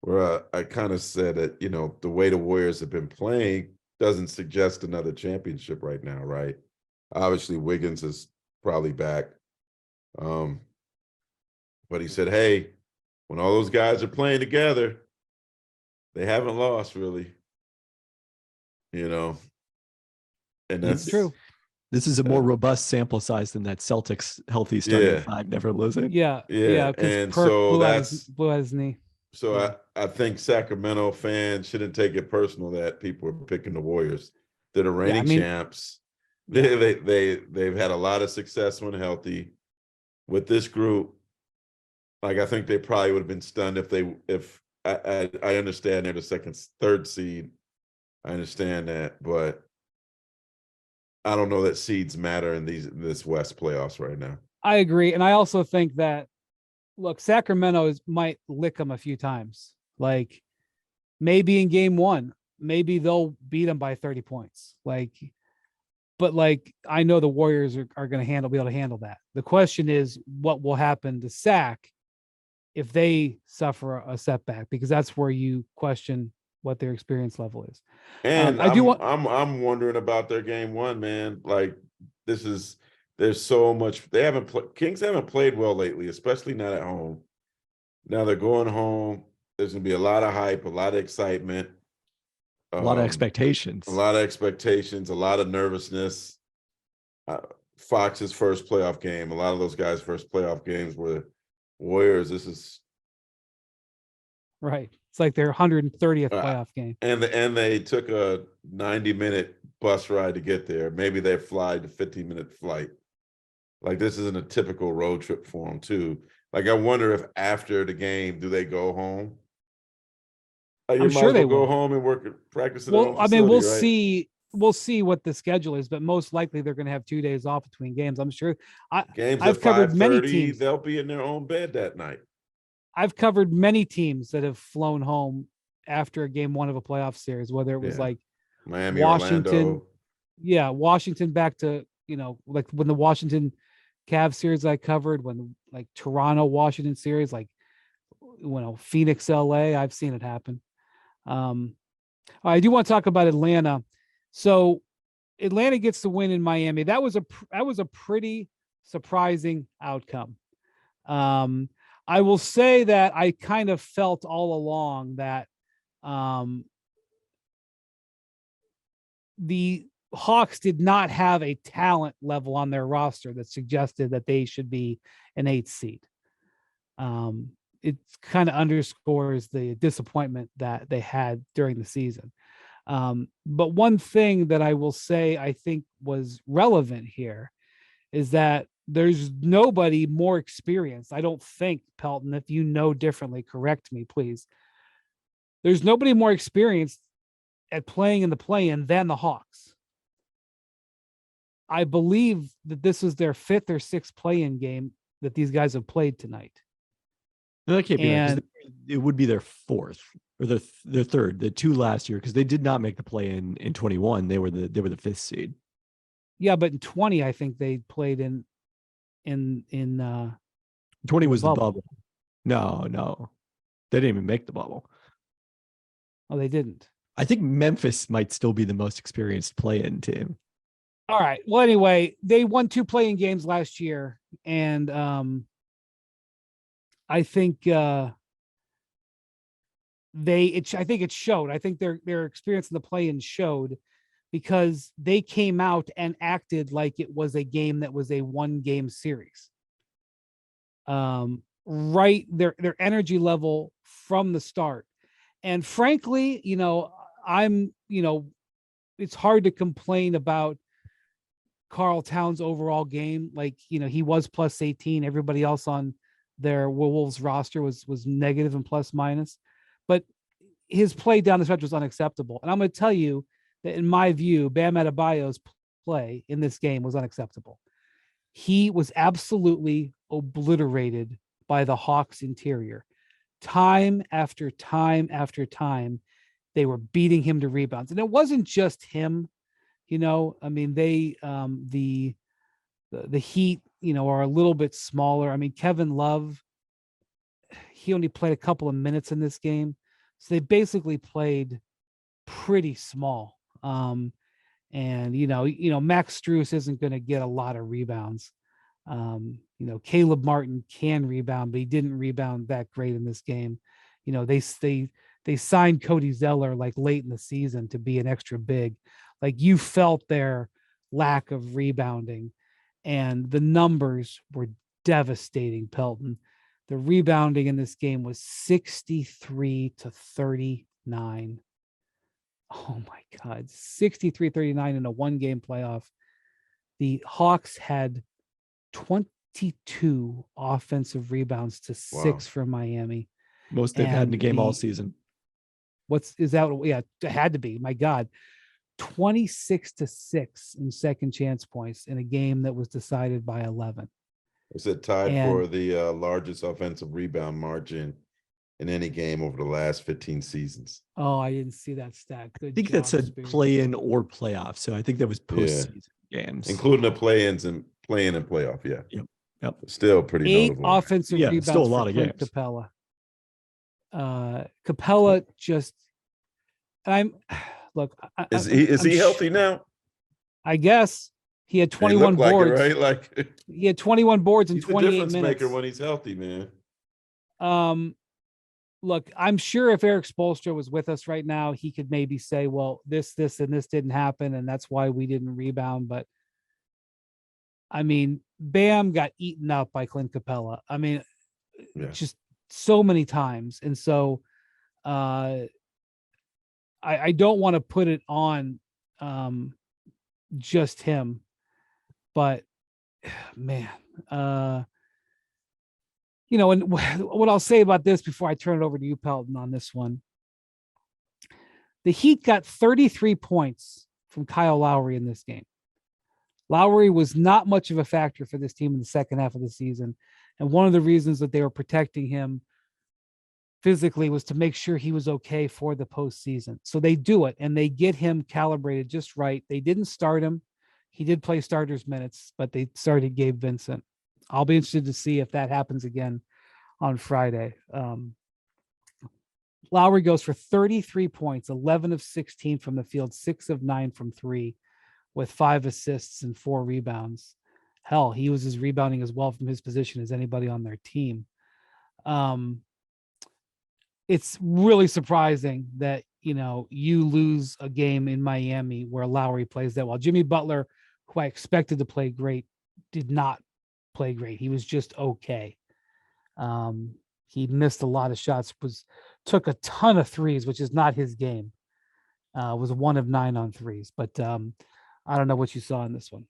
B: where I kind of said that, the way the Warriors have been playing doesn't suggest another championship right now, right? Obviously, Wiggins is probably back. But he said, hey, when all those guys are playing together, they haven't lost, really. And that's
A: true.
C: This is a more robust sample size than that Celtics healthy starting 5 never losing.
A: Yeah.
B: And so
A: blew out his knee.
B: So I think Sacramento fans shouldn't take it personal that people are picking the Warriors. They're the reigning champs. They've had a lot of success when healthy. With this group, I think they probably would have been stunned if I understand they're the 3rd seed. I understand that, but I don't know that seeds matter in this West playoffs right now.
A: I agree, and I also think that, look, Sacramento might lick them a few times. Maybe in game 1, maybe they'll beat them by 30 points. but like, I know the Warriors are going to be able to handle that. The question is what will happen to Sac if they suffer a setback, because that's where you question what their experience level is.
B: And I'm wondering about their game one, man. Like, there's so much. Kings haven't played well lately, especially not at home. Now they're going home. There's gonna be a lot of hype, a lot of excitement,
C: a lot of expectations,
B: a lot of nervousness. Fox's first playoff game. A lot of those guys' first playoff games were Warriors. This is
A: right. It's like their 130th playoff game.
B: And they took a 90-minute bus ride to get there. Maybe they fly the 15-minute flight. Like, this isn't a typical road trip for them, too. Like, I wonder if after the game, do they go home?
A: I'm sure they will
B: go home and practice.
A: Well, I mean, we'll see. We'll see what the schedule is, but most likely they're going to have 2 days off between games. I'm sure. I've covered many teams.
B: They'll be in their own bed that night.
A: I've covered many teams that have flown home after game one of a playoff series, whether it was like
B: Miami,
A: Washington.
B: Orlando.
A: Washington back to, like when the Washington Cavs series I covered, when like Toronto, Washington series, like, Phoenix, LA, I've seen it happen. I do want to talk about Atlanta. So Atlanta gets the win in Miami. That was a pretty surprising outcome. I will say that I kind of felt all along that the Hawks did not have a talent level on their roster that suggested that they should be an 8th seed. It kind of underscores the disappointment that they had during the season. But one thing that I will say I think was relevant here is that there's nobody more experienced. I don't think, Pelton, if you know differently, correct me, please. There's nobody more experienced at playing in the play-in than the Hawks. I believe that this is their 5th or 6th play-in game that these guys have played tonight.
C: No, that can't be right. It would be their 4th or their 3rd, the 2 last year, because they did not make the play-in 21. They were the 5th seed.
A: Yeah, but in 20, I think they played in
C: 20 was the bubble. No. They didn't even make the bubble.
A: Oh, they didn't.
C: I think Memphis might still be the most experienced play-in team.
A: All right. Well, anyway, they won 2 play-in games last year, and I think I think it showed. I think their experience in the play-in showed, because they came out and acted like it was a game that was a 1-game series. Right, their energy level from the start. And frankly, it's hard to complain about Karl Towns' overall game. Like, he was plus 18. Everybody else on their Wolves roster was negative and plus minus. But his play down the stretch was unacceptable. And I'm going to tell you that, in my view, Bam Adebayo's play in this game was unacceptable. He was absolutely obliterated by the Hawks interior. Time after time after time, they were beating him to rebounds. And it wasn't just him, I mean, they, the Heat, are a little bit smaller. I mean, Kevin Love, he only played a couple of minutes in this game. So they basically played pretty small. And, Max Strus isn't going to get a lot of rebounds. Caleb Martin can rebound, but he didn't rebound that great in this game. They signed Cody Zeller like late in the season to be an extra big. Like, you felt their lack of rebounding, and the numbers were devastating, Pelton. The rebounding in this game was 63 to 39. Oh my God, 63-39 in a 1-game playoff. The Hawks had 22 offensive rebounds to 6 for Miami.
C: Most they've had in a game all season.
A: Yeah, it had to be. My God, 26-6 in second chance points in a game that was decided by 11.
B: Is it tied for the largest offensive rebound margin in any game over the last 15 seasons?
A: Oh, I didn't see that stat. Good
C: I think that said play-in or playoff, so I think that was postseason. games,
B: including the play-ins and playing and playoff. Yeah.
C: Yep.
B: Still pretty
A: 8
B: notable.
A: offensive rebounds
C: still a lot
A: for
C: of
A: Clint
C: games.
A: Capella. Capella just,
B: Is he healthy now?
A: I guess he had 21
B: Like
A: boards.
B: it, right? Like
A: he had 21 boards in
B: he's
A: 28
B: the difference
A: minutes.
B: maker when he's healthy, man.
A: Look, I'm sure if Eric Spoelstra was with us right now, he could maybe say, well, this, and this didn't happen, and that's why we didn't rebound. But I mean, Bam got eaten up by Clint Capella. I mean, just so many times. And so I don't want to put it on just him, but man, and what I'll say about this before I turn it over to you, Pelton, on this one. The Heat got 33 points from Kyle Lowry in this game. Lowry was not much of a factor for this team in the second half of the season. And one of the reasons that they were protecting him physically was to make sure he was okay for the postseason. So they do it, and they get him calibrated just right. They didn't start him. He did play starters minutes, but they started Gabe Vincent. I'll be interested to see if that happens again on Friday. Lowry goes for 33 points, 11 of 16 from the field, 6 of 9 from 3, with 5 assists and 4 rebounds. Hell, he was as rebounding as well from his position as anybody on their team. It's really surprising that, you lose a game in Miami where Lowry plays that well. Jimmy Butler, who I expected to play great, did not play great. He was just okay. He missed a lot of shots, took a ton of threes, which is not his game. Was 1 of 9 on threes, but I don't know what you saw in this one.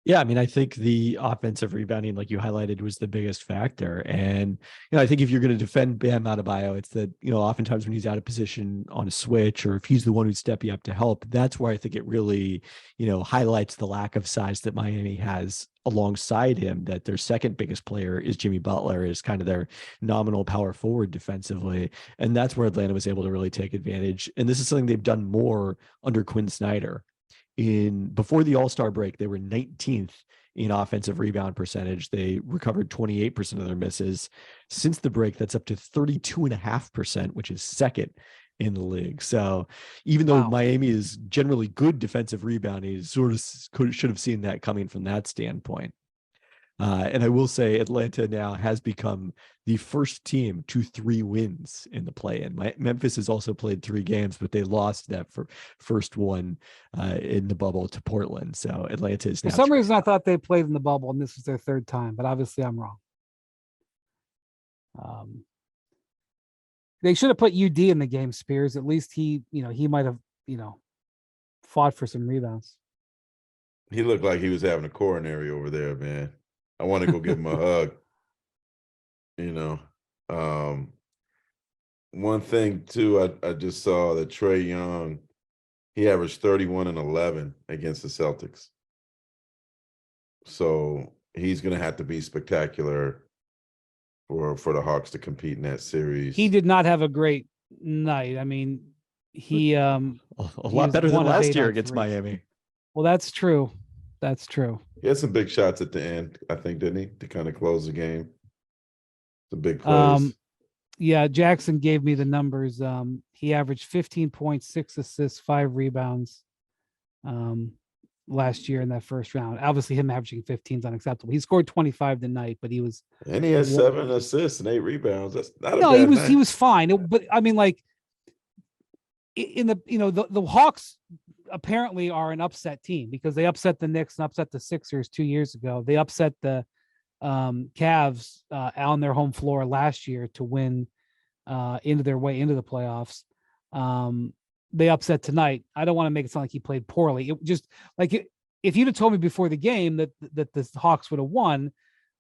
C: Yeah, I mean, I think the offensive rebounding, like you highlighted, was the biggest factor. And, I think if you're going to defend Bam Adebayo, it's that, oftentimes when he's out of position on a switch, or if he's the one who's stepping up to help, that's where I think it really, highlights the lack of size that Miami has alongside him, that their second biggest player is Jimmy Butler, is kind of their nominal power forward defensively. And that's where Atlanta was able to really take advantage. And this is something they've done more under Quinn Snyder. Before the All-Star break, they were 19th in offensive rebound percentage. They recovered 28% of their misses. Since the break, that's up to 32.5%, which is second in the league. So even though Miami is generally good defensive rebounding, should have seen that coming from that standpoint. And I will say Atlanta now has become the first team to 3 wins in the play-in. Memphis has also played 3 games, but they lost that first one in the bubble to Portland. So Atlanta is now.
A: For some reason, I thought they played in the bubble, and this was their 3rd time, but obviously I'm wrong. They should have put UD in the game, Spears. At least he might have, fought for some rebounds.
B: He looked like he was having a coronary over there, man. I want to go give him a hug. One thing too, I just saw that Trae Young, he averaged 31 and 11 against the Celtics. So he's going to have to be spectacular for the Hawks to compete in that series.
A: He did not have a great night. I mean, he
C: a lot better than last year against Miami.
A: Well, that's true. That's true.
B: He had some big shots at the end, I think, didn't he, to kind of close the game? The big plays.
A: Yeah, Jackson gave me the numbers. He averaged 15 points, 6 assists, 5 rebounds last year in that first round. Obviously, him averaging 15 is unacceptable. He scored 25 tonight, but he was.
B: And he had 7 assists and 8 rebounds. That's not a bad night.
A: He was fine. But I mean, like, in the the Hawks apparently are an upset team because they upset the Knicks and upset the Sixers 2 years ago. They upset the Cavs on their home floor last year to win into their way into the playoffs. They upset tonight. I don't want to make it sound like he played poorly. It just like if you'd have told me before the game that the Hawks would have won,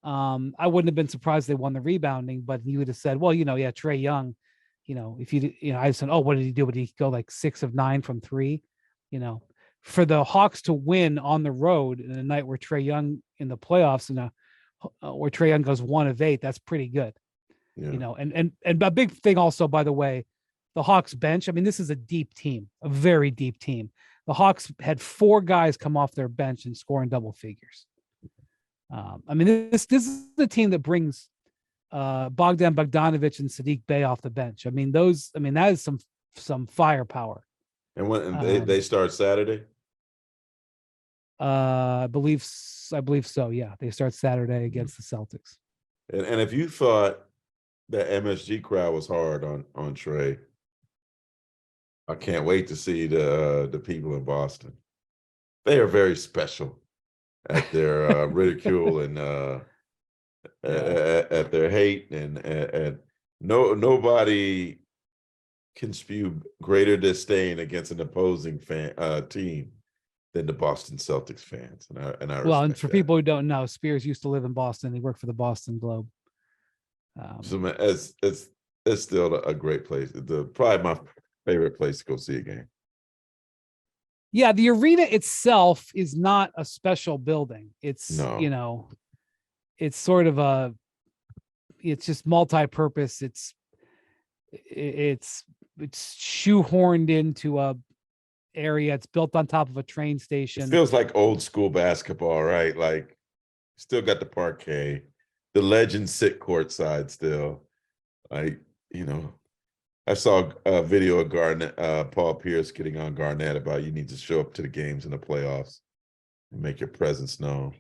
A: I wouldn't have been surprised they won the rebounding. But you would have said, well, Trae Young, if I said, oh, what did he do? Would he go like 6 of 9 from 3? For the Hawks to win on the road in a night where Trae Young in the playoffs where Trae Young goes 1 of 8, that's pretty good. Yeah. And a big thing also, by the way, the Hawks bench. I mean, this is a deep team, a very deep team. the Hawks had 4 guys come off their bench and score in double figures. I mean, this is the team that brings Bogdan Bogdanović and Sadiq Bey off the bench. I mean, that is some firepower.
B: And when they start Saturday?
A: I believe so. Yeah, they start Saturday against the Celtics.
B: And if you thought that MSG crowd was hard on Trey, I can't wait to see the people in Boston. They are very special at their ridicule and at their hate, and nobody can spew greater disdain against an opposing team than the Boston Celtics fans. And
A: for people who don't know, Spears used to live in Boston. He worked for the Boston Globe.
B: So it's still a great place. Probably my favorite place to go see a game.
A: Yeah, the arena itself is not a special building. It's it's sort of it's just multi-purpose. It's shoehorned into a area. It's built on top of a train station.
B: It feels like old school basketball, right? Like still got the parquet. The legends sit courtside still. Like, I saw a video of Garnett, Paul Pierce getting on Garnett about you need to show up to the games in the playoffs and make your presence known.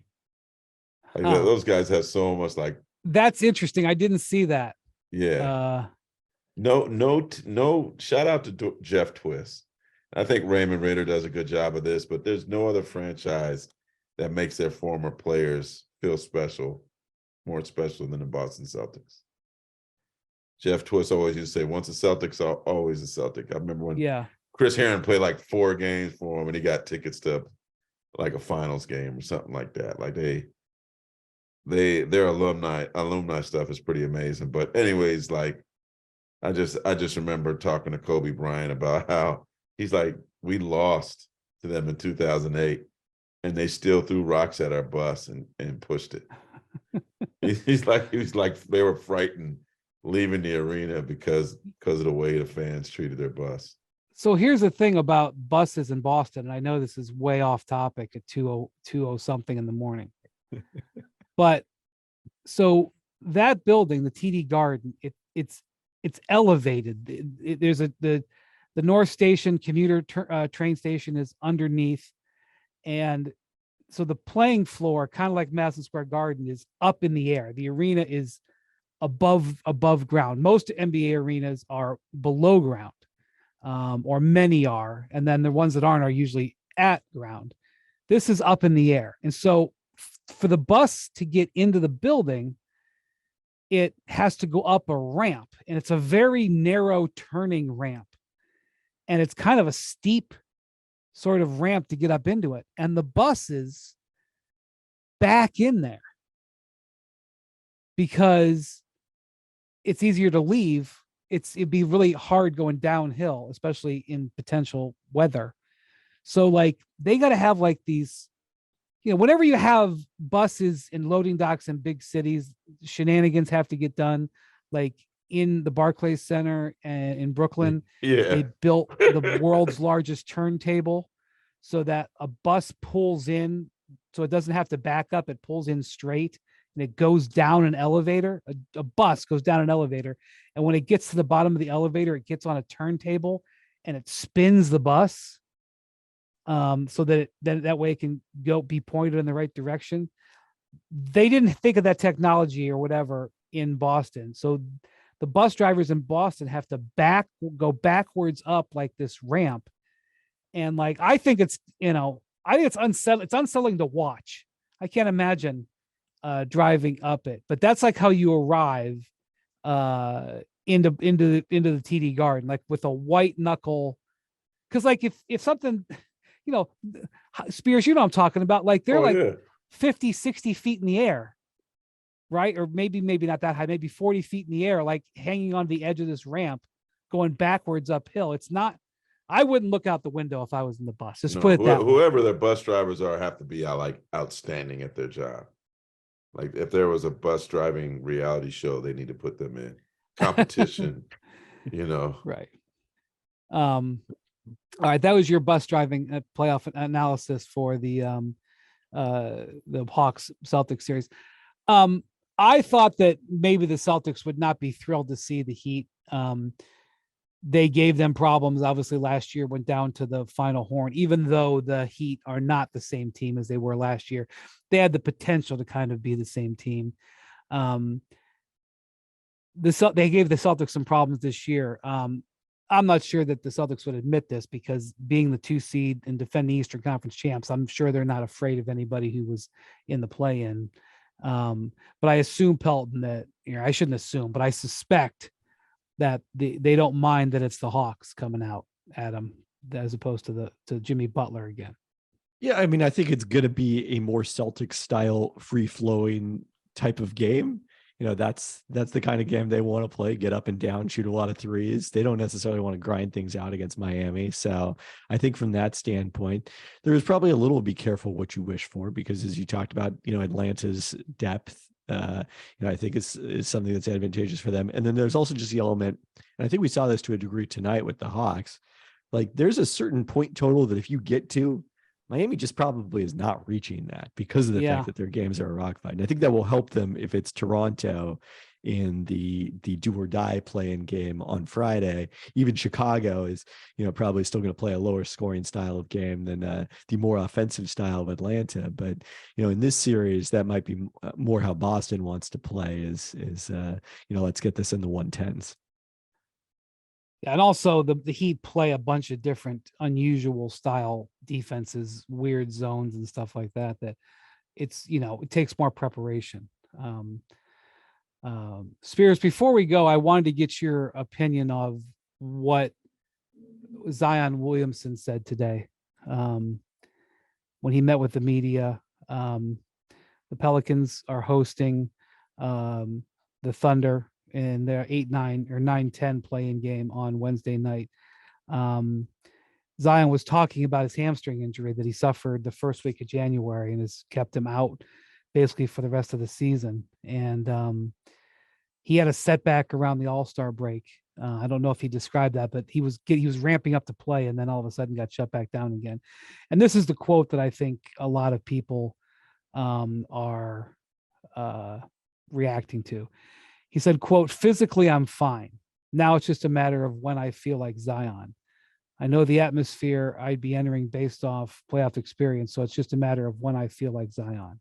B: Like those guys have so much like.
A: That's interesting. I didn't see that.
B: Yeah. No. Shout out to Jeff Twist. I think Raymond Ritter does a good job of this, but there's no other franchise that makes their former players feel more special than the Boston Celtics. Jeff Twist always used to say, once a Celtic's always a Celtic. I remember when Chris Herron played like 4 games for him and he got tickets to like a finals game or something like that. Like their alumni stuff is pretty amazing. But anyways, like I just remember talking to Kobe Bryant about how he's like, we lost to them in 2008 and they still threw rocks at our bus and pushed it. He was like they were frightened leaving the arena because of the way the fans treated their bus.
A: So here's the thing about buses in Boston, and I know this is way off topic at 2:20 something in the morning. But so that building, the TD Garden, it's elevated. There's the North Station commuter train station is underneath, and so the playing floor, kind of like Madison Square Garden, is up in the air. The arena is above ground. Most NBA arenas are below ground, or many are, and then the ones that aren't are usually at ground. This is up in the air, and so for the bus to get into the building, it has to go up a ramp, and it's a very narrow turning ramp, and it's kind of a steep sort of ramp to get up into it, and the bus is back in there because it's easier to leave. It'd be really hard going downhill, especially in potential weather. So like they got to have like these, whenever you have buses and loading docks in big cities, shenanigans have to get done. Like in the Barclays Center and in Brooklyn, they built the world's largest turntable so that a bus pulls in, so it doesn't have to back up. It pulls in straight. And it goes down an elevator. A bus goes down an elevator, and when it gets to the bottom of the elevator, it gets on a turntable and it spins the bus, so that that way it can be pointed in the right direction. They didn't think of that technology or whatever in Boston, so the bus drivers in Boston have to go backwards up like this ramp, and like I think it's unsettling. It's unsettling to watch. I can't imagine driving up it, but that's like how you arrive into the TD Garden, like with a white knuckle. Because like if something, Spears, I'm talking about, like they're 50, 60 feet in the air, right? Or maybe not that high, maybe 40 feet in the air, like hanging on the edge of this ramp, going backwards uphill. It's not. I wouldn't look out the window if I was in the bus. Put it that way.
B: Whoever their bus drivers are have to be outstanding at their job. Like if there was a bus driving reality show, they need to put them in competition,
A: Right. All right, that was your bus driving playoff analysis for the Hawks Celtics series. I thought that maybe the Celtics would not be thrilled to see the Heat. They gave them problems, obviously, last year, went down to the final horn, even though the Heat are not the same team as they were last year. They had the potential to kind of be the same team. They gave the Celtics some problems this year. I'm not sure that the Celtics would admit this because being the 2 seed and defending Eastern Conference champs, I'm sure they're not afraid of anybody who was in the play-in. But I assume Pelton that, I shouldn't assume, but I suspect that they don't mind that it's the Hawks coming out at them as opposed to Jimmy Butler again.
C: Yeah, I mean, I think it's going to be a more Celtics style, free-flowing type of game. That's the kind of game they want to play, get up and down, shoot a lot of threes. They don't necessarily want to grind things out against Miami. So I think from that standpoint, there is probably a little be careful what you wish for, because as you talked about, Atlanta's depth, I think is something that's advantageous for them. And then there's also just the element, and I think we saw this to a degree tonight with the Hawks, like there's a certain point total that if you get to, Miami just probably is not reaching that because of the fact that their games are a rock fight. And I think that will help them if it's Toronto in the do or die play-in game on Friday. Even Chicago is, probably still going to play a lower scoring style of game than the more offensive style of Atlanta. But, in this series, that might be more how Boston wants to play is let's get this in the 110s.
A: Yeah, and also the Heat play a bunch of different unusual style defenses, weird zones and stuff like that, that it's, it takes more preparation. Spears, before we go, I wanted to get your opinion of what Zion Williamson said today when he met with the media. The Pelicans are hosting the Thunder in their 8-9 or 9-10 play-in game on Wednesday night. Zion was talking about his hamstring injury that he suffered the first week of January and has kept him out basically for the rest of the season. And he had a setback around the All-Star break. I don't know if he described that, but he was ramping up to play and then all of a sudden got shut back down again. And this is the quote that I think a lot of people are reacting to. He said, quote, "Physically, I'm fine. Now it's just a matter of when I feel like Zion. I know the atmosphere I'd be entering based off playoff experience, so it's just a matter of when I feel like Zion."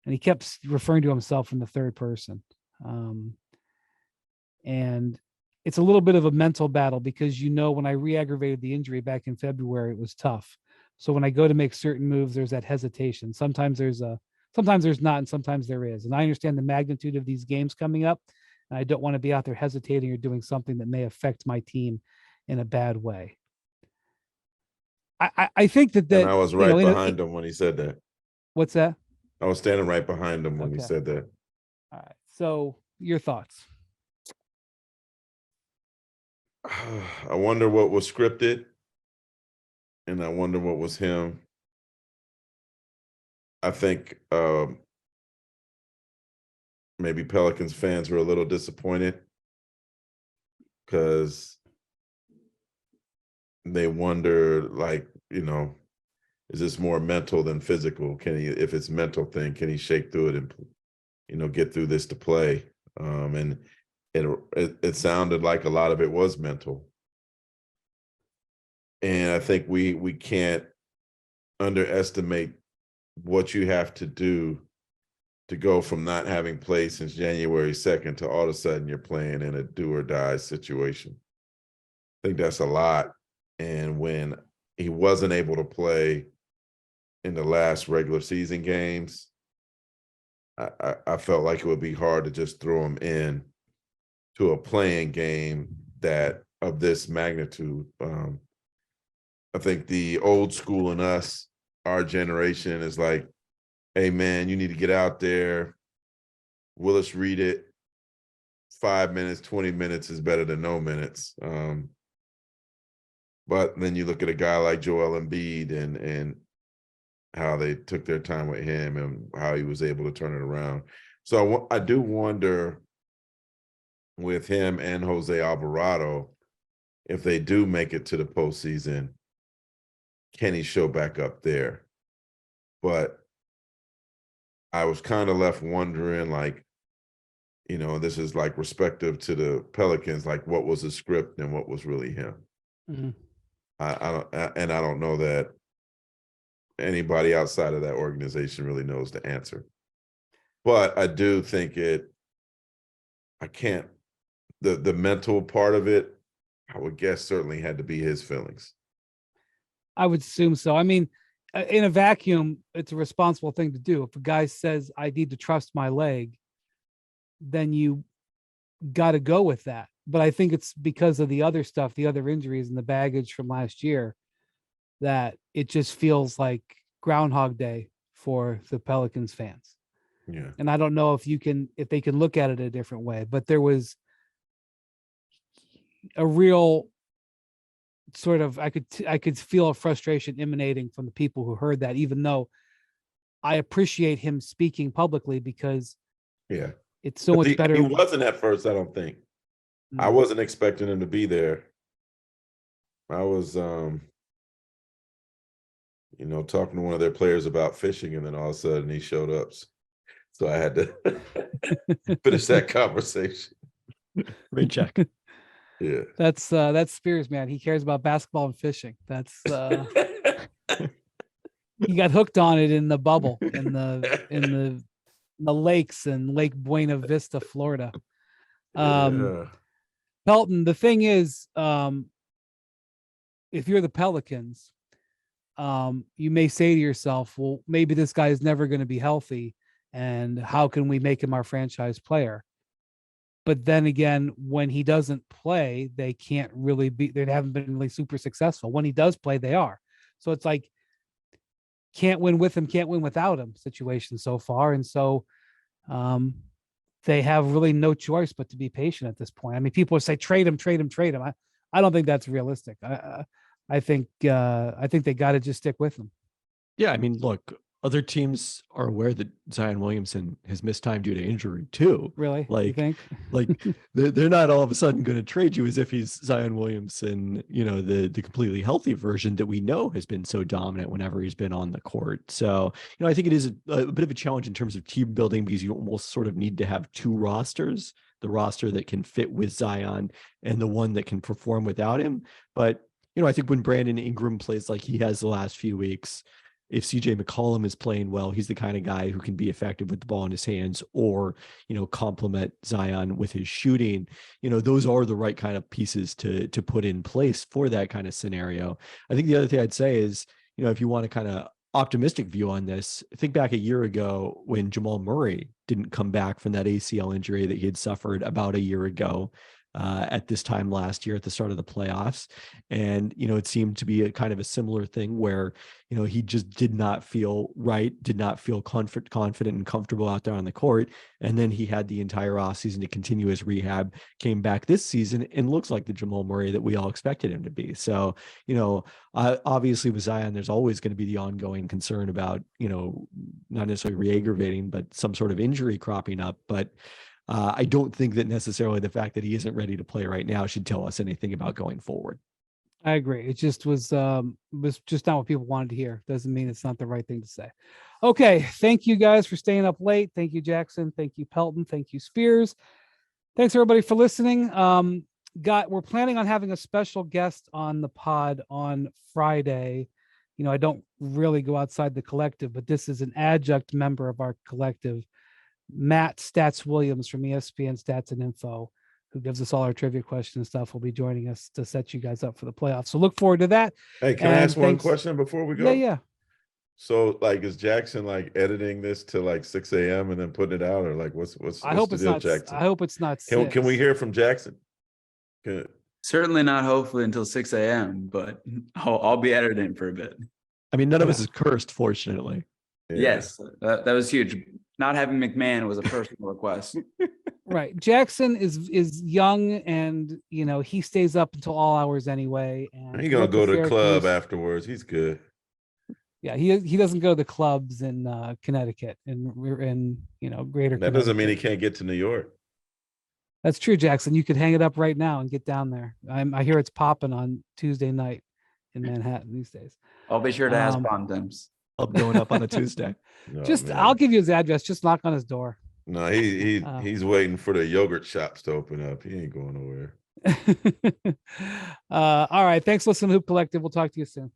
A: And he kept referring to himself in the third person. And it's a little bit of a mental battle because, when I re-aggravated the injury back in February, it was tough. So when I go to make certain moves, there's that hesitation. Sometimes there's not, and sometimes there is. And I understand the magnitude of these games coming up. And I don't want to be out there hesitating or doing something that may affect my team in a bad way. I think that
B: and I was right behind him when he said that.
A: What's that?
B: I was standing right behind him when he said that.
A: All right. So your thoughts?
B: I wonder what was scripted, and I wonder what was him. I think maybe Pelicans fans were a little disappointed because they wonder, is this more mental than physical? Can he, if it's mental thing, can he shake through it and, get through this to play? And it sounded like a lot of it was mental. And I think we can't underestimate what you have to do to go from not having played since January 2nd to all of a sudden you're playing in a do or die situation. I think that's a lot. And when he wasn't able to play in the last regular season games, I felt like it would be hard to just throw him in to a playing game that of this magnitude. I think the old school in us, our generation, is like, hey, man, you need to get out there. Willis read it. 5 minutes, 20 minutes is better than no minutes. But then you look at a guy like Joel Embiid and how they took their time with him and how he was able to turn it around. So I do wonder with him and Jose Alvarado if they do make it to the postseason, can he show back up there? But I was kind of left wondering, like, this is like respective to the Pelicans, like what was the script and what was really him.
A: Mm-hmm.
B: I don't know that anybody outside of that organization really knows the answer. But I do think the mental part of it, I would guess certainly had to be his feelings.
A: I would assume so. I mean, in a vacuum, it's a responsible thing to do. If a guy says, I need to trust my leg, then you got to go with that. But I think it's because of the other stuff, the other injuries and the baggage from last year, that it just feels like Groundhog Day for the Pelicans fans.
B: Yeah.
A: And I don't know if they can look at it a different way, but there was a real sort of, I could feel a frustration emanating from the people who heard that, even though I appreciate him speaking publicly, because it's so much better.
B: He wasn't at first, I don't think. I wasn't expecting him to be there. I was, talking to one of their players about fishing, and then all of a sudden he showed up. So I had to finish that conversation.
C: Great check.
B: Yeah.
A: That's Spears, man. He cares about basketball and fishing. That's he got hooked on it in the bubble, in the lakes in Lake Buena Vista, Florida. Pelton, the thing is, if you're the Pelicans, you may say to yourself, well, maybe this guy is never going to be healthy, and how can we make him our franchise player? But then again, when he doesn't play, they haven't been really super successful. When he does play, they are. So it's like, can't win with him, can't win without him situation so far. And so they have really no choice but to be patient at this point. I mean, people say, trade him. I don't think that's realistic. I think they got to just stick with him.
C: Yeah. I mean, look, other teams are aware that Zion Williamson has missed time due to injury too.
A: Really?
C: Like,
A: you think?
C: Like they're not all of a sudden going to trade you as if he's Zion Williamson, the completely healthy version that we know has been so dominant whenever he's been on the court. So, I think it is a bit of a challenge in terms of team building, because you almost sort of need to have two rosters, the roster that can fit with Zion and the one that can perform without him. But, I think when Brandon Ingram plays like he has the last few weeks, if CJ McCollum is playing well, he's the kind of guy who can be effective with the ball in his hands, or, complement Zion with his shooting. Those are the right kind of pieces to put in place for that kind of scenario. I think the other thing I'd say is, if you want a kind of optimistic view on this, think back a year ago when Jamal Murray didn't come back from that ACL injury that he had suffered about a year ago. At this time last year at the start of the playoffs. And, it seemed to be a kind of a similar thing where, he just did not feel right, did not feel confident and comfortable out there on the court. And then he had the entire offseason to continue his rehab, came back this season and looks like the Jamal Murray that we all expected him to be. So, obviously with Zion, there's always going to be the ongoing concern about, not necessarily re-aggravating, but some sort of injury cropping up. But I don't think that necessarily the fact that he isn't ready to play right now should tell us anything about going forward.
A: I agree. It just was just not what people wanted to hear. Doesn't mean it's not the right thing to say. Okay. Thank you guys for staying up late. Thank you, Jackson. Thank you, Pelton. Thank you, Spears. Thanks everybody for listening. We're planning on having a special guest on the pod on Friday. I don't really go outside the collective, but this is an adjunct member of our collective, Matt Stats Williams from ESPN Stats and Info, who gives us all our trivia questions and stuff, will be joining us to set you guys up for the playoffs. So look forward to that.
B: Hey, can I ask one question before we go?
A: Yeah.
B: So, is Jackson editing this to 6 a.m. and then putting it out, or what's
A: I hope
B: the
A: it's
B: deal,
A: not.
B: Jackson?
A: I hope it's not.
B: Can we hear from Jackson?
D: Certainly not. Hopefully until 6 a.m. But I'll be editing for a bit.
C: I mean, none of us is cursed, fortunately.
B: Yeah.
D: Yes, that was huge. Not having McMahon was a personal request.
A: Right. Jackson is young, and he stays up until all hours anyway. And
B: he's gonna go to the club afterwards. He's good.
A: Yeah, he doesn't go to the clubs in Connecticut, and we're in greater.
B: That doesn't mean he can't get to New York.
A: That's true, Jackson. You could hang it up right now and get down there. I hear it's popping on Tuesday night in Manhattan these days.
D: I'll be sure to ask Bontemps.
C: Up going up on a Tuesday.
A: I'll give you his address. Just knock on his door.
B: No, he's waiting for the yogurt shops to open up. He ain't going nowhere.
A: All right. Thanks for listening to Hoop Collective. We'll talk to you soon.